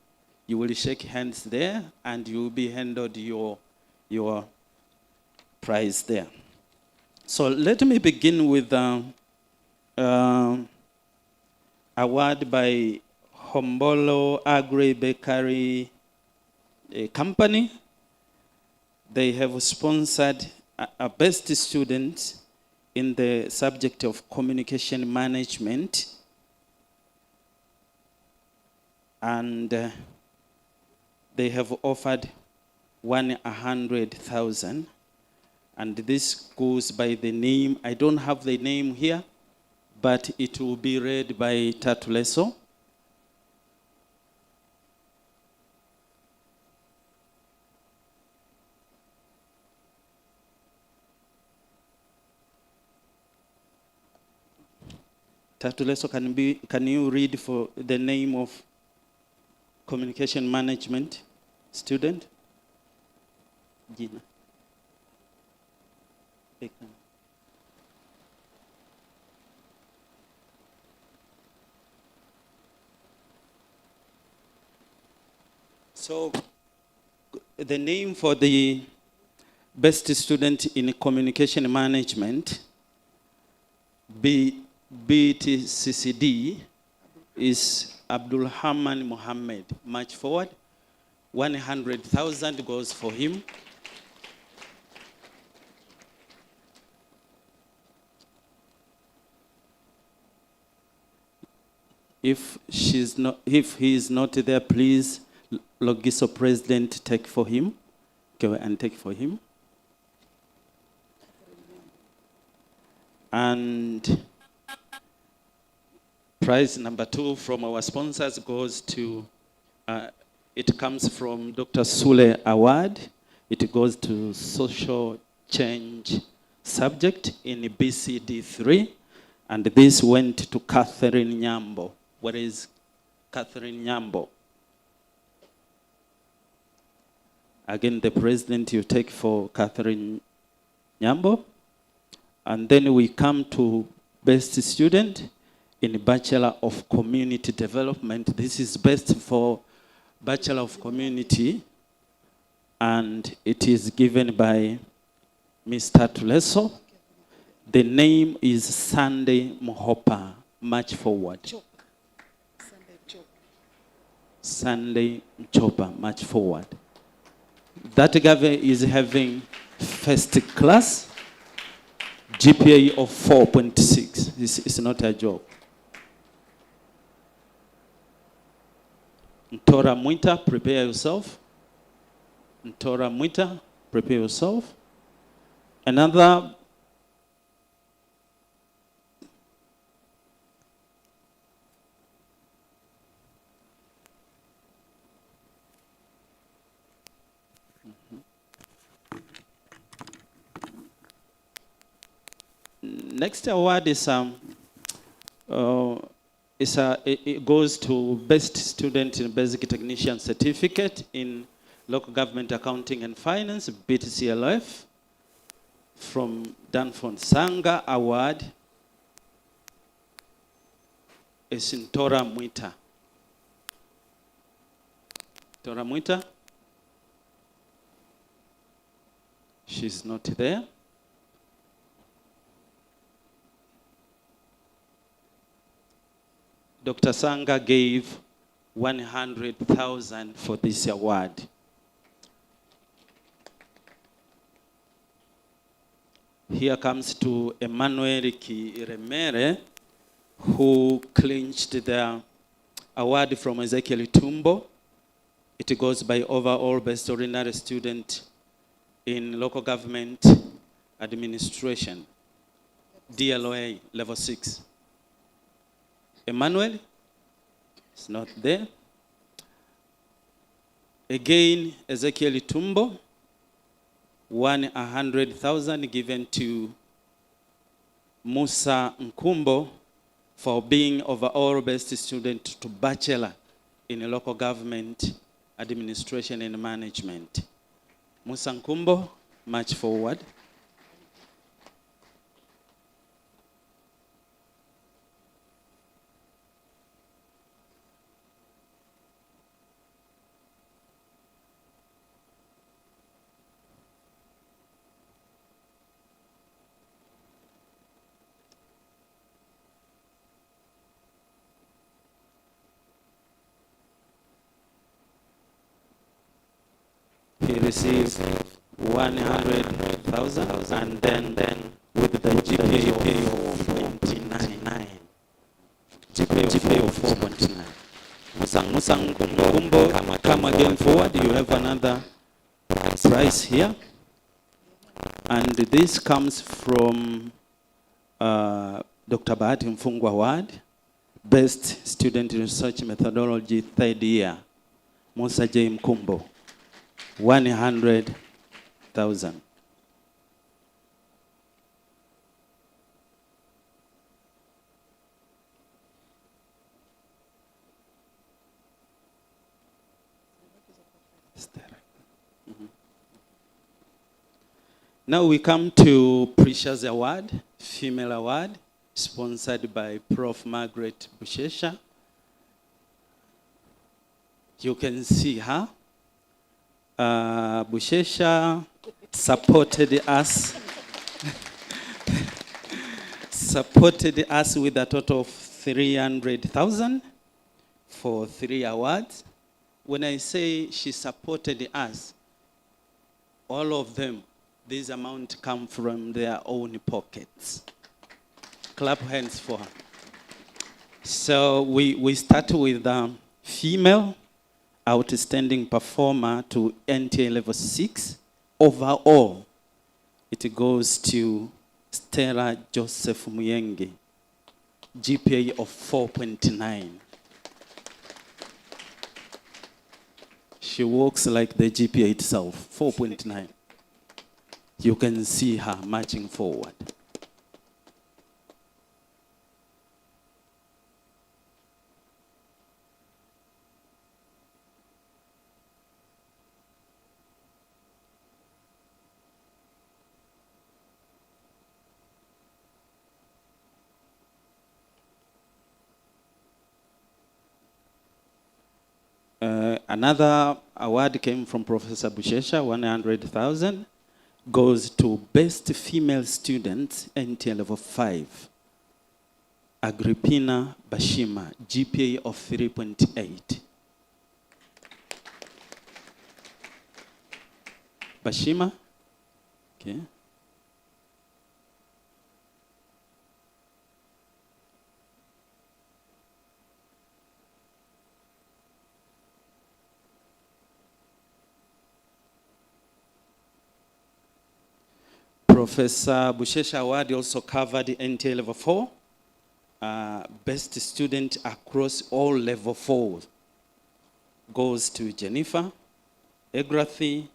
You will shake hands there, and you will be handed your prize there. So let me begin with award by Hombolo Agri Bakery Company. They have sponsored a best student in the subject of communication management. and they have offered 100,000, and this goes by the name. I don't have the name here, but it will be read by Tatuleso. Tatuleso, can you read for the name of communication management student? Gina. So the name for the best student in communication management, BTCCD, is Abdul Haman Mohammed. March forward. 100,000 goes for him. If he is not there, please, Logiso President, take for him. Go and take for him. And prize number 2 from our sponsors goes to, it comes from Dr. Sule Award. It goes to social change subject in BCD 3. And this went to Catherine Nyambo. Where is Catherine Nyambo? Again, the president you take for Catherine Nyambo. And then we come to best student in Bachelor of Community Development. This is best for Bachelor of Community, and it is given by Mr. Tuleso. The name is Sunday Mohopa. March forward. Sunday Chopa. March forward. That guy is having first class, GPA of 4.6. This is not a joke. Ntora Mwita, prepare yourself. Ntora Mwita, prepare yourself. Another next award is it goes to best student in basic technician certificate in local government accounting and finance, BTCLF, from Danford Sanga Award. Is in Tora Mwita. Tora Mwita? She's not there. Dr. Sanga gave 100,000 for this award. Here comes to Emmanuel Kiremere, who clinched the award from Ezekiel Tumbo. It goes by overall best ordinary student in local government administration, DLOA level 6. Emmanuel is not there. Again, Ezekiel Tumbo, 100,000 given to Musa Nkumbo for being overall best student to bachelor in local government administration and management. Musa Nkumbo, march forward. He received 100,000 and then with the GPA of 4.9. GPA of 4.9. Musang Kumbo, come again forward. You have another prize here. And this comes from Dr. Bahati Mfungwa Award, Best Student Research Methodology, 3rd year, Musa J. Mkumbo, 100,000. Now we come to Precious Award, Female Award, sponsored by Prof. Margaret Bushesha. You can see her. Bushesha supported us with a total of 300,000 for 3 awards. When I say she supported us, all of them, this amount come from their own pockets. Clap hands for her. So we start with female outstanding performer to NTA level 6. Overall, it goes to Stella Joseph Muyenge, GPA of 4.9. She walks like the GPA itself, 4.9. You can see her marching forward. Another award came from Professor Bushesha, 100,000. Goes to Best Female Student, NTA level 5. Agrippina Bashima, GPA of 3.8. Bashima, okay. Professor Bushesha Award also covered the NTA level 4, best student across all level 4. Goes to Jennifer Egrathi,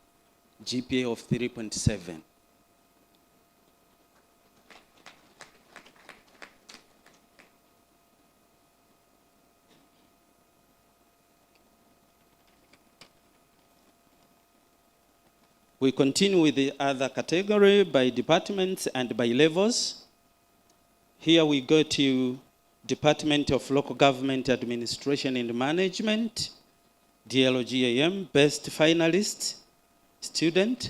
GPA of 3.7. We continue with the other category by departments and by levels. Here we go to Department of Local Government Administration and Management, DLGAM, Best Finalist Student,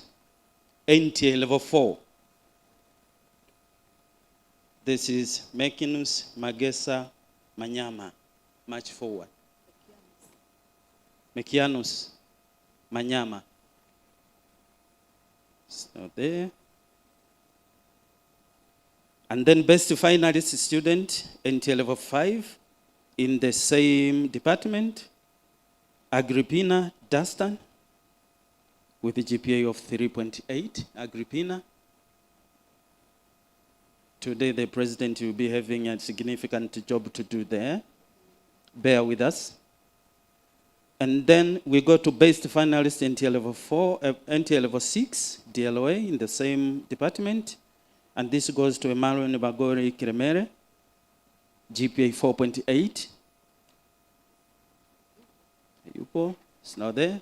NTA level 4. This is Mekinus Magesa Manyama. March forward. Mekianus Manyama. So there. And then best finalist student, NTA level 5, in the same department, Agrippina Dastan, with a GPA of 3.8. Agrippina. Today the president will be having a significant job to do there. Bear with us. And then we go to best finalist NTA level 4, NTA level 6, DLOA in the same department. And this goes to Emmanuel Bagori Kiremere, GPA 4.8. Yupo, it's not there.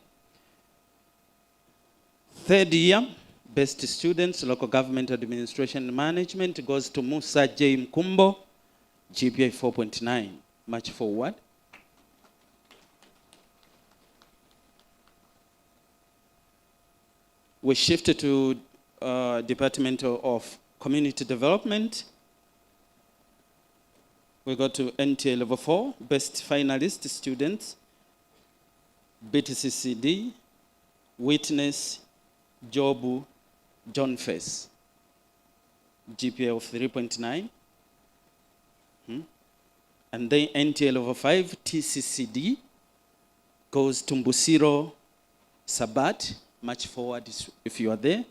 3rd year, best students, local government administration management goes to Musa J. Mkumbo, GPA 4.9. March forward. We shifted to Department of Community Development. We got to NTA level 4, best finalist students, BTCCD, Witness, Jobu, John Face, GPA of 3.9. And then NTA level 5, TCCD, goes to Mbusiro Sabat, march forward if you are there.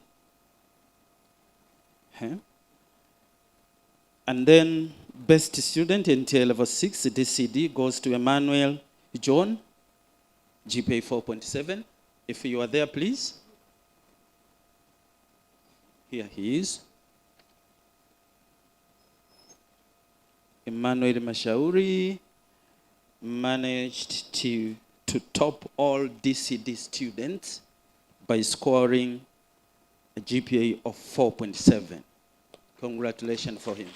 Okay. And then best student in tier level 6, DCD, goes to Emmanuel John, GPA 4.7. If you are there, please. Here he is. Emmanuel Mashauri managed to top all DCD students by scoring a GPA of 4.7. Congratulations for him.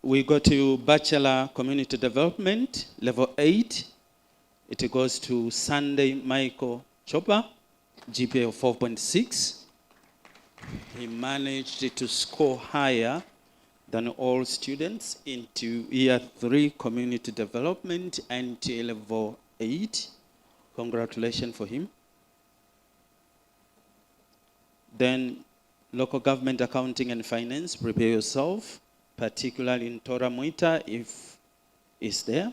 We go to Bachelor Community Development, level 8. It goes to Sunday Michael Chopper, GPA of 4.6. He managed to score higher than all students into year 3 community development and level 8. Congratulations for him. Then local government accounting and finance, prepare yourself, particularly in Tora Muita, if it's there.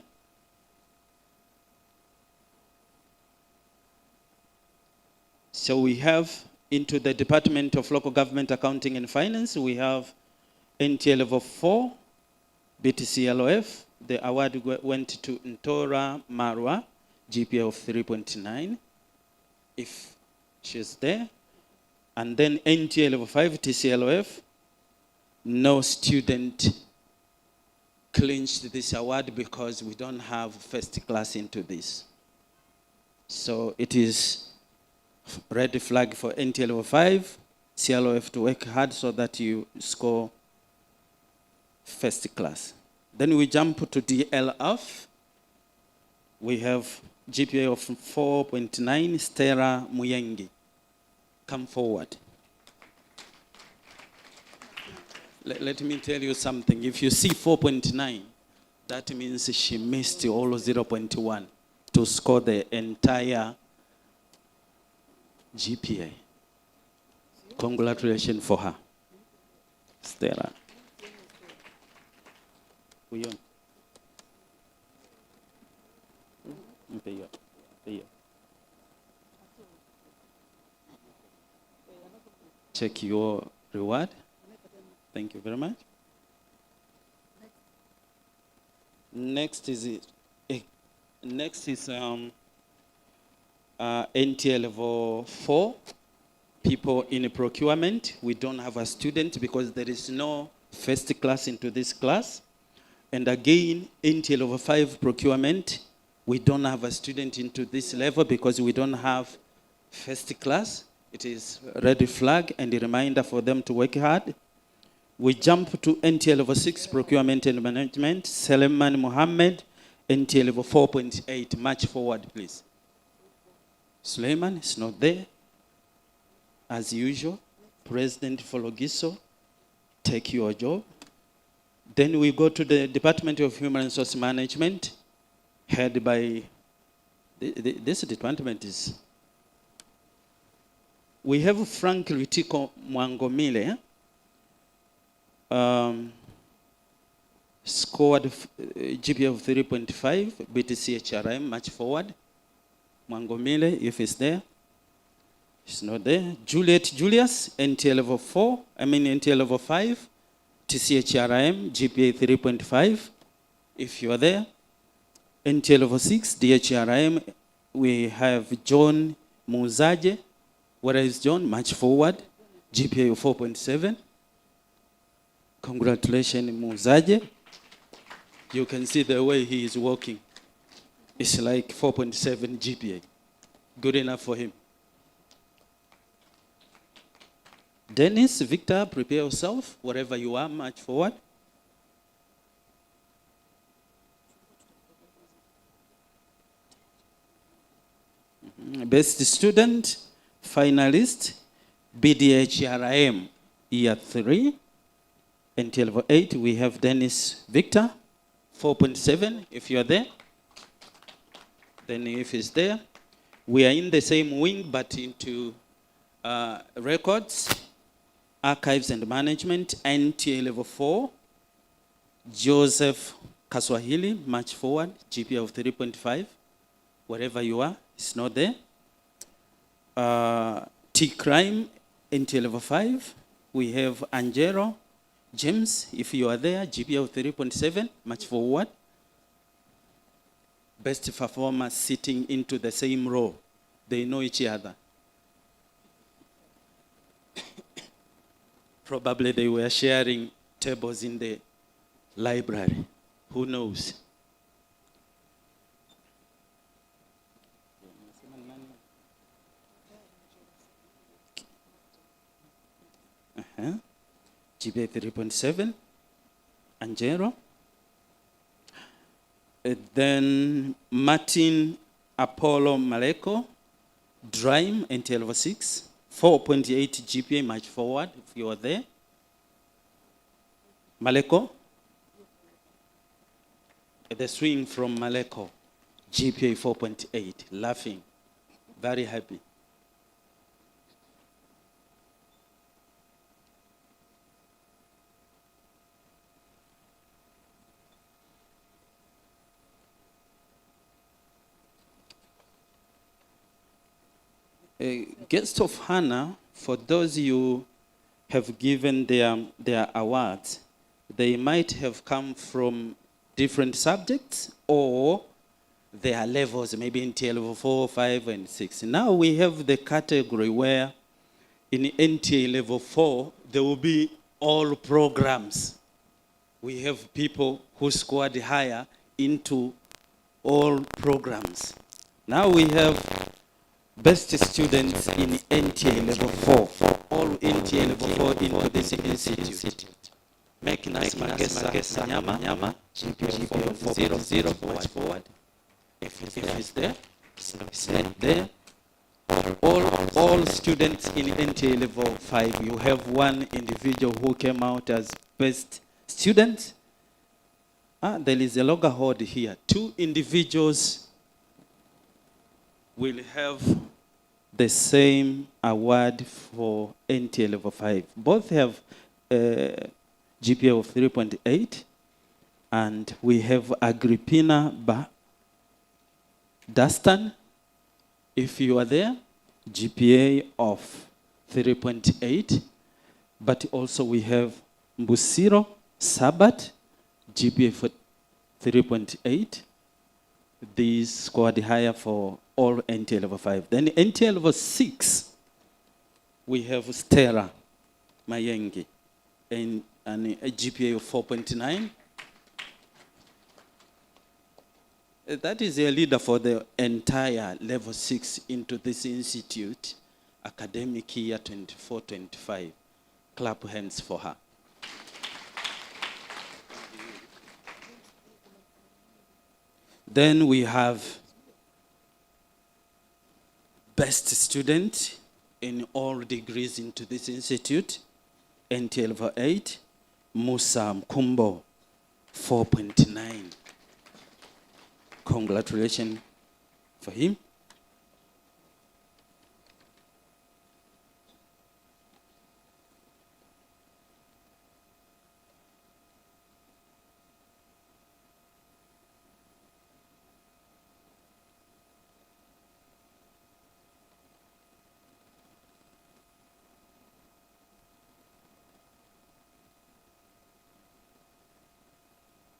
So we have into the Department of Local Government Accounting and Finance, we have NTA level 4, BTCLOF. The award went to Ntora Marwa, GPA of 3.9, if she's there. And then NTA level 5, TCLOF, no student clinched this award because we don't have first class into this. So it is red flag for NTA level 5, CLOF to work hard so that you score first class. Then we jump to DLF. We have GPA of 4.9, Stella Muyengi. Come forward. Let me tell you something. If you see 4.9, that means she missed all 0.1 to score the entire GPA. Congratulations for her, Stella. Check your reward. Thank you very much. Next is NTA level 4, people in procurement. We don't have a student because there is no first class into this class. And again, NTA level 5 procurement, we don't have a student into this level because we don't have first class. It is red flag and a reminder for them to work hard. We jump to NTA level 6, procurement and management. Seleman Mohammed, NTA level 4.8. March forward, please. Suleiman is not there. As usual, President Fologiso, take your job. Then we go to the Department of Human Resource Management, headed by, this department is, we have Frank Ritiko Mwangomile, scored GPA of 3.5, BTC HRM, march forward. Mwangomile, if it's there. It's not there. Juliet Julius, NTA level 4, NTA level 5, TCHRM, GPA 3.5, if you are there. NTA level 6, DHRM, we have John Muzaje. Where is John? March forward, GPA of 4.7. Congratulations, Muzaje. You can see the way he is walking. It's like 4.7 GPA. Good enough for him. Dennis, Victor, prepare yourself. Wherever you are, march forward. Best student, finalist, BDHRM, year 3. Until level 8, we have Dennis Victor, 4.7, if you're there. Then if he's there, We are in the same wing, but into records, archives and management, NTA level 4. Joseph Kaswahili, march forward, GPA of 3.5. Wherever you are, it's not there. T-Crime, NTA level 5. We have Angelo James, if you are there, GPA of 3.7, march forward. Best performer sitting into the same row. They know each other. Probably they were sharing tables in the library. Who knows? GPA 3.7, Angelo. Then Martin Apollo Maleko, DRIME, NTA level 6, 4.8 GPA, march forward if you are there. Maleko. The swing from Maleko, GPA 4.8, laughing, very happy. A guest of honor, for those you have given their awards, they might have come from different subjects or their levels, maybe in NTA level 4, 5, and 6. Now we have the category where in NTA level 4, there will be all programs. We have people who scored higher into all programs. Now we have best students in NTA level 4, all NTA level 4 into this institute. Mekinas Magesa Nyama, GPA 4.00, march forward. If it's there, it's not there. All students in NTA level 5, you have one individual who came out as best student. There is a loggerhead here. 2 individuals will have the same award for NTA level 5. Both have GPA of 3.8, and we have Agrippina Dastan, if you are there, GPA of 3.8, but also we have Mbusiro Sabat, GPA for 3.8. These scored higher for all NTA level 5. Then NTA level 6, we have Stella Mayengi, and a GPA of 4.9. That is a leader for the entire level 6 into this institute, academic year 24-25. Clap hands for her. Then we have best student in all degrees into this institute, NTA level 8, Musa Mkumbo, 4.9. Congratulations for him.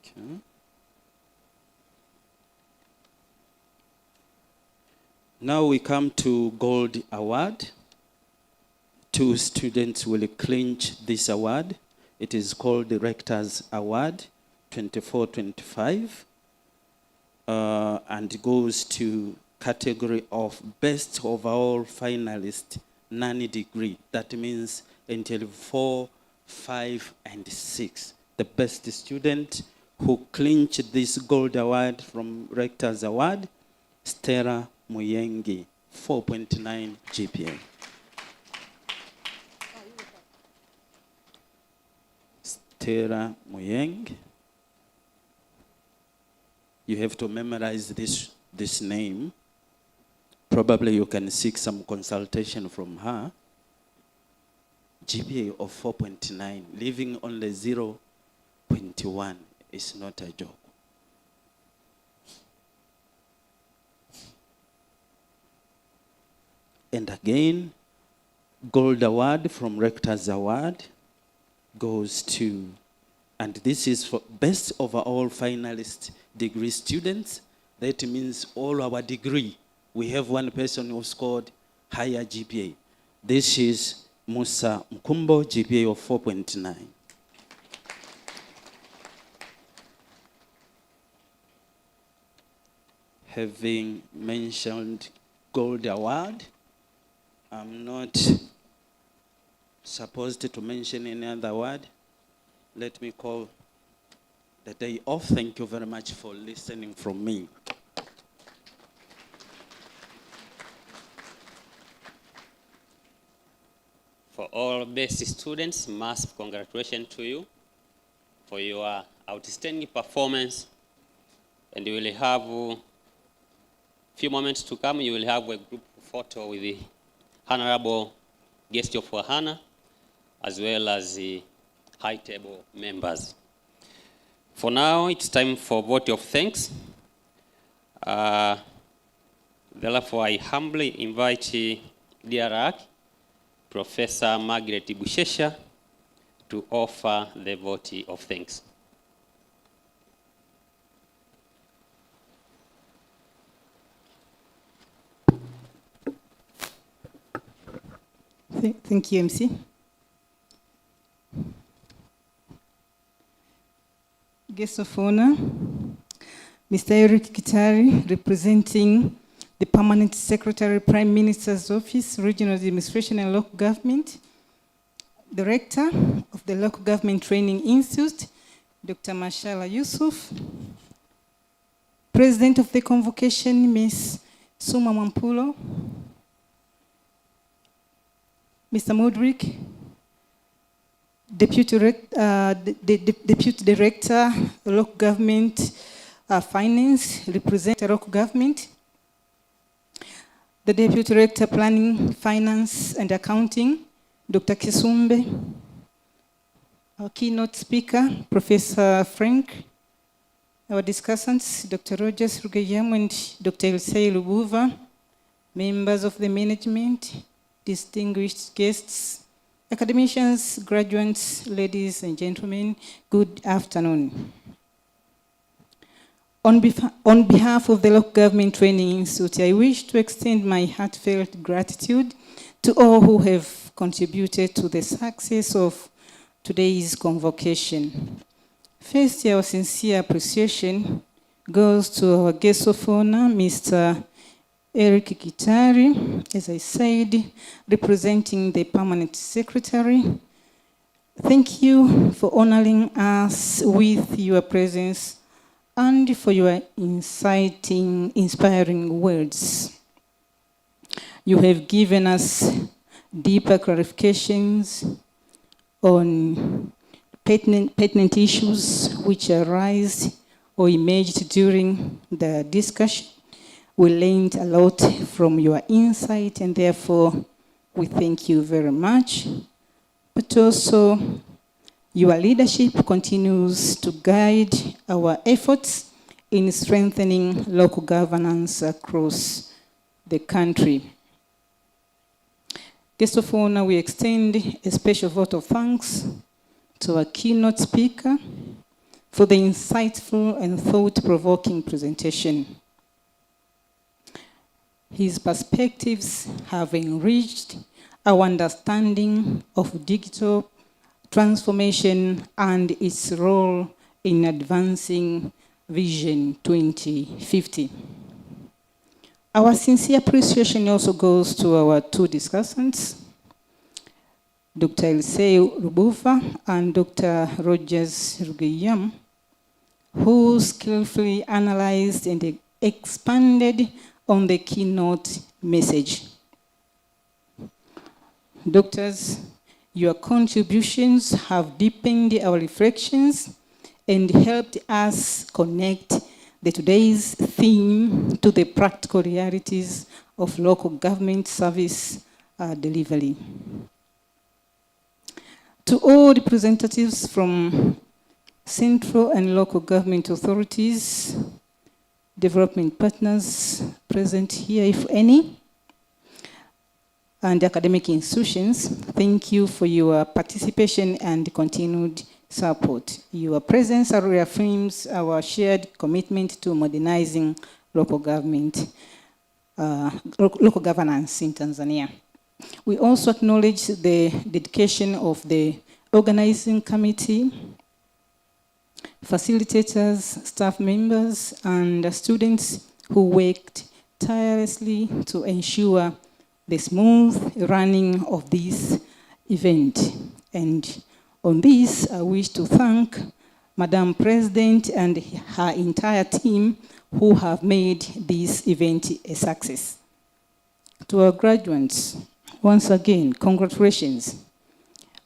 Okay. Now we come to Gold Award. 2 students will clinch this award. It is called the Rector's Award 24-25, and goes to category of best overall finalist, non-degree. That means until 4, 5, and 6. The best student who clinched this Gold Award from Rector's Award, Stella Muyengi, 4.9 GPA. Stella Muyengi. You have to memorize this name. probably you can seek some consultation from her. GPA of 4.9, leaving only 0.1 is not a joke. And again, gold award from Rector's Award goes to, and this is for best overall finalist degree students. That means all our degree, we have one person who scored higher GPA. This is Musa Mkumbo, GPA of 4.9. Having mentioned gold award, I'm not supposed to mention any other word. Let me call the day off. Thank you very much for listening from me. For all best students, massive congratulations to you for your outstanding performance. And you will have a few moments to come, you will have a group photo with the Honorable Guest of Wahana, as well as the high table members. For now, it's time for vote of thanks. Therefore, I humbly invite dear Rak, Professor Margaret Bushesha, to offer the vote of thanks. Thank you, MC. Guest of honor, Mr. Eric Kitari, representing the Permanent Secretary, Prime Minister's Office, Regional Administration and Local Government, Director of the Local Government Training Institute, Dr. Mashala Yusuf, President of the Convocation, Ms. Suma Mampulo, Mr. Mudrik, Deputy Director, Local Government Finance, representative local government, the Deputy Director, Planning, Finance and Accounting, Dr. Kisumbe, our keynote speaker, Professor Frank, our discussants, Dr. Rogers Rugayam and Dr. Elsei Lubuva, members of the management, distinguished guests, academicians, graduates, ladies and gentlemen, good afternoon. On behalf of the Local Government Training Institute, I wish to extend my heartfelt gratitude to all who have contributed to the success of today's convocation. First, our sincere appreciation goes to our guest of honor, Mr. Eric Kitari, as I said, representing the Permanent Secretary. Thank you for honoring us with your presence and for your inspiring words. You have given us deeper clarifications on pertinent issues which arise or emerged during the discussion. We learned a lot from your insight, and therefore we thank you very much. But also, your leadership continues to guide our efforts in strengthening local governance across the country. Guest of honor, we extend a special vote of thanks to our keynote speaker for the insightful and thought-provoking presentation. His perspectives have enriched our understanding of digital transformation and its role in advancing Vision 2050. Our sincere appreciation also goes to our two discussants, Dr. Elsei Lubuva and Dr. Rogers Rugayam, who skillfully analyzed and expanded on the keynote message. Doctors, your contributions have deepened our reflections and helped us connect today's theme to the practical realities of local government service delivery. To all representatives from central and local government authorities, development partners present here, if any, and academic institutions, thank you for your participation and continued support. Your presence reaffirms our shared commitment to modernizing local government, local governance in Tanzania. We also acknowledge the dedication of the organizing committee, facilitators, staff members, and students who worked tirelessly to ensure the smooth running of this event. And on this, I wish to thank Madam President and her entire team who have made this event a success. To our graduates, once again, congratulations.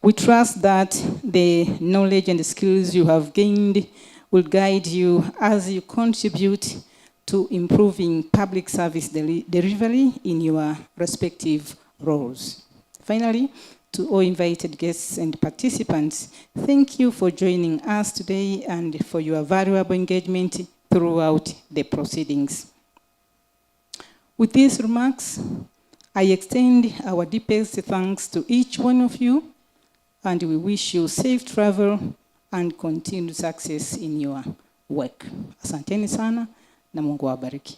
We trust that the knowledge and the skills you have gained will guide you as you contribute to improving public service delivery in your respective roles. Finally, to all invited guests and participants, thank you for joining us today and for your valuable engagement throughout the proceedings. With these remarks, I extend our deepest thanks to each one of you, and we wish you safe travel and continued success in your work. Asanteni sana na Mungu awabariki.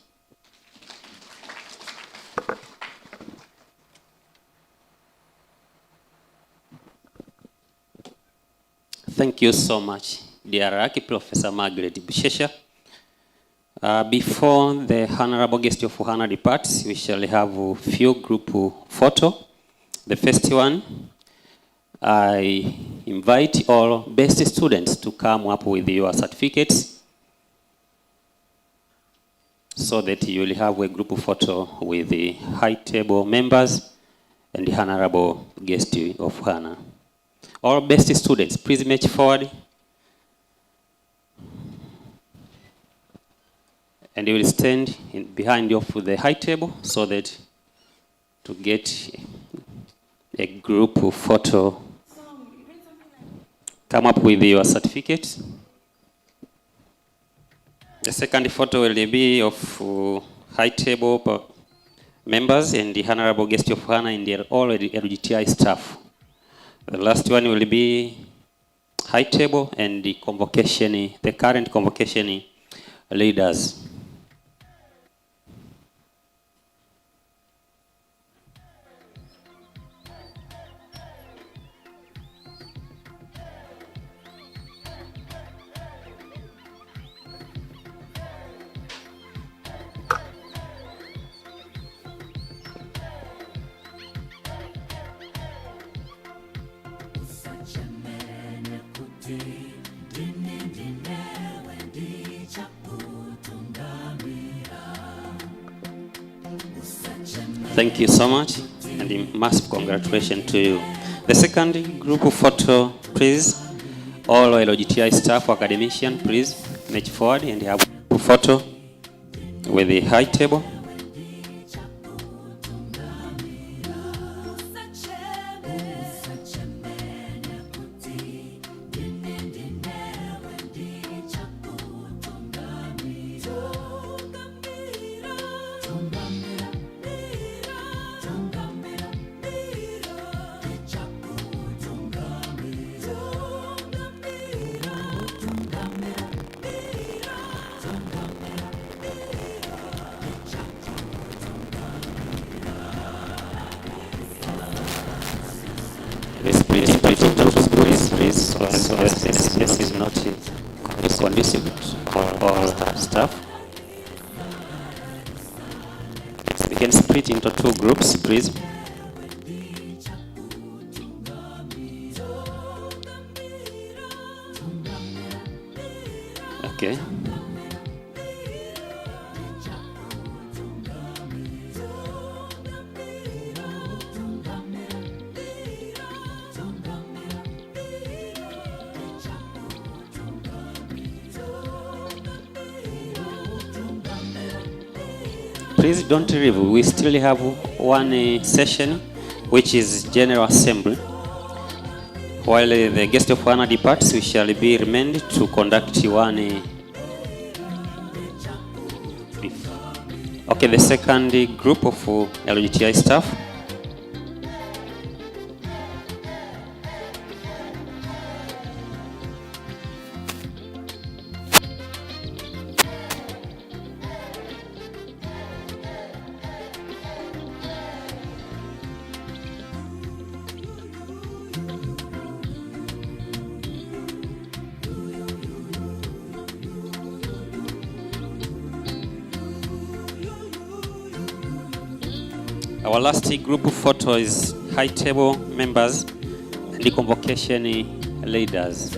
Thank you so much, dear Raki, Professor Margaret Bushesha. Before the Honorable Guest of Honor departs, we shall have a few group photo. The first one, I invite all best students to come up with your certificates so that you will have a group photo with the high table members and the Honorable Guest of Honor. All best students, please march forward. And you will stand behind of the high table so that to get a group photo. Come up with your certificate. The second photo will be of high table members and the Honorable Guest of Honor and all LGTI staff. The last one will be high table and the convocation, the current convocation leaders. Thank you so much, and a massive congratulations to you. The second group photo, please. All LGTI staff, academician, please march forward and have a photo with the high table. Please, so as this is not conducive for staff. We can split into two groups, please. Okay. Please don't leave. We still have one session, which is General Assembly. While the guest of honor departs, we shall be remained to conduct one. Okay, the second group of LGTI staff. Our last group photo is high table members and the convocation leaders.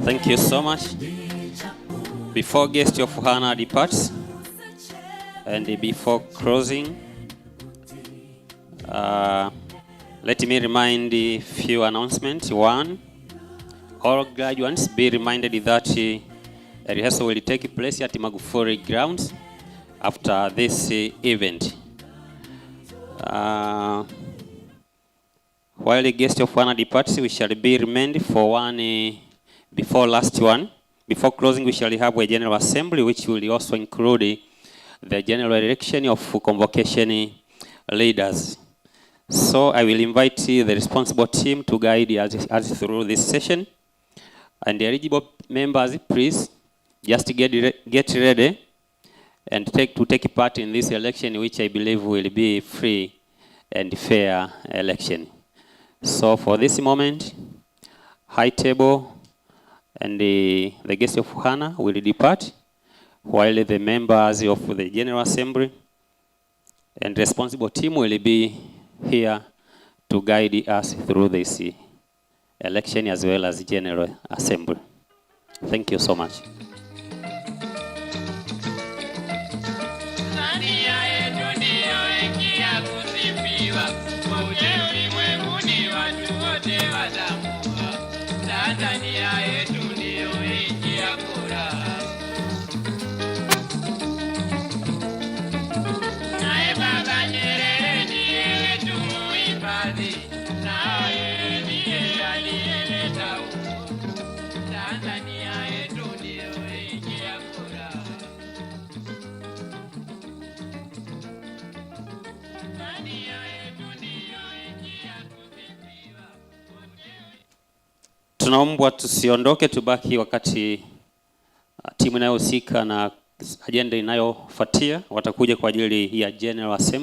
Thank you so much. Before guest of honor departs and before closing, let me remind a few announcements. One, all graduates be reminded that a rehearsal will take place at Magufuli grounds after this event. While the guest of honor departs, we shall be remained for one. Before closing, we shall have a general assembly, which will also include the general election of convocation leaders. So I will invite the responsible team to guide us through this session. And the eligible members, please just get ready and take part in this election, which I believe will be free and fair election. So for this moment, high table and the guest of honor will depart, while the members of the General Assembly and responsible team will be here to guide us through this election as well as General Assembly. Thank you so much. Tunaombwa tusiondoke, tubaki wakati timu inayohusika na agenda inayofuatia watakuja kwa ajili ya General Assembly.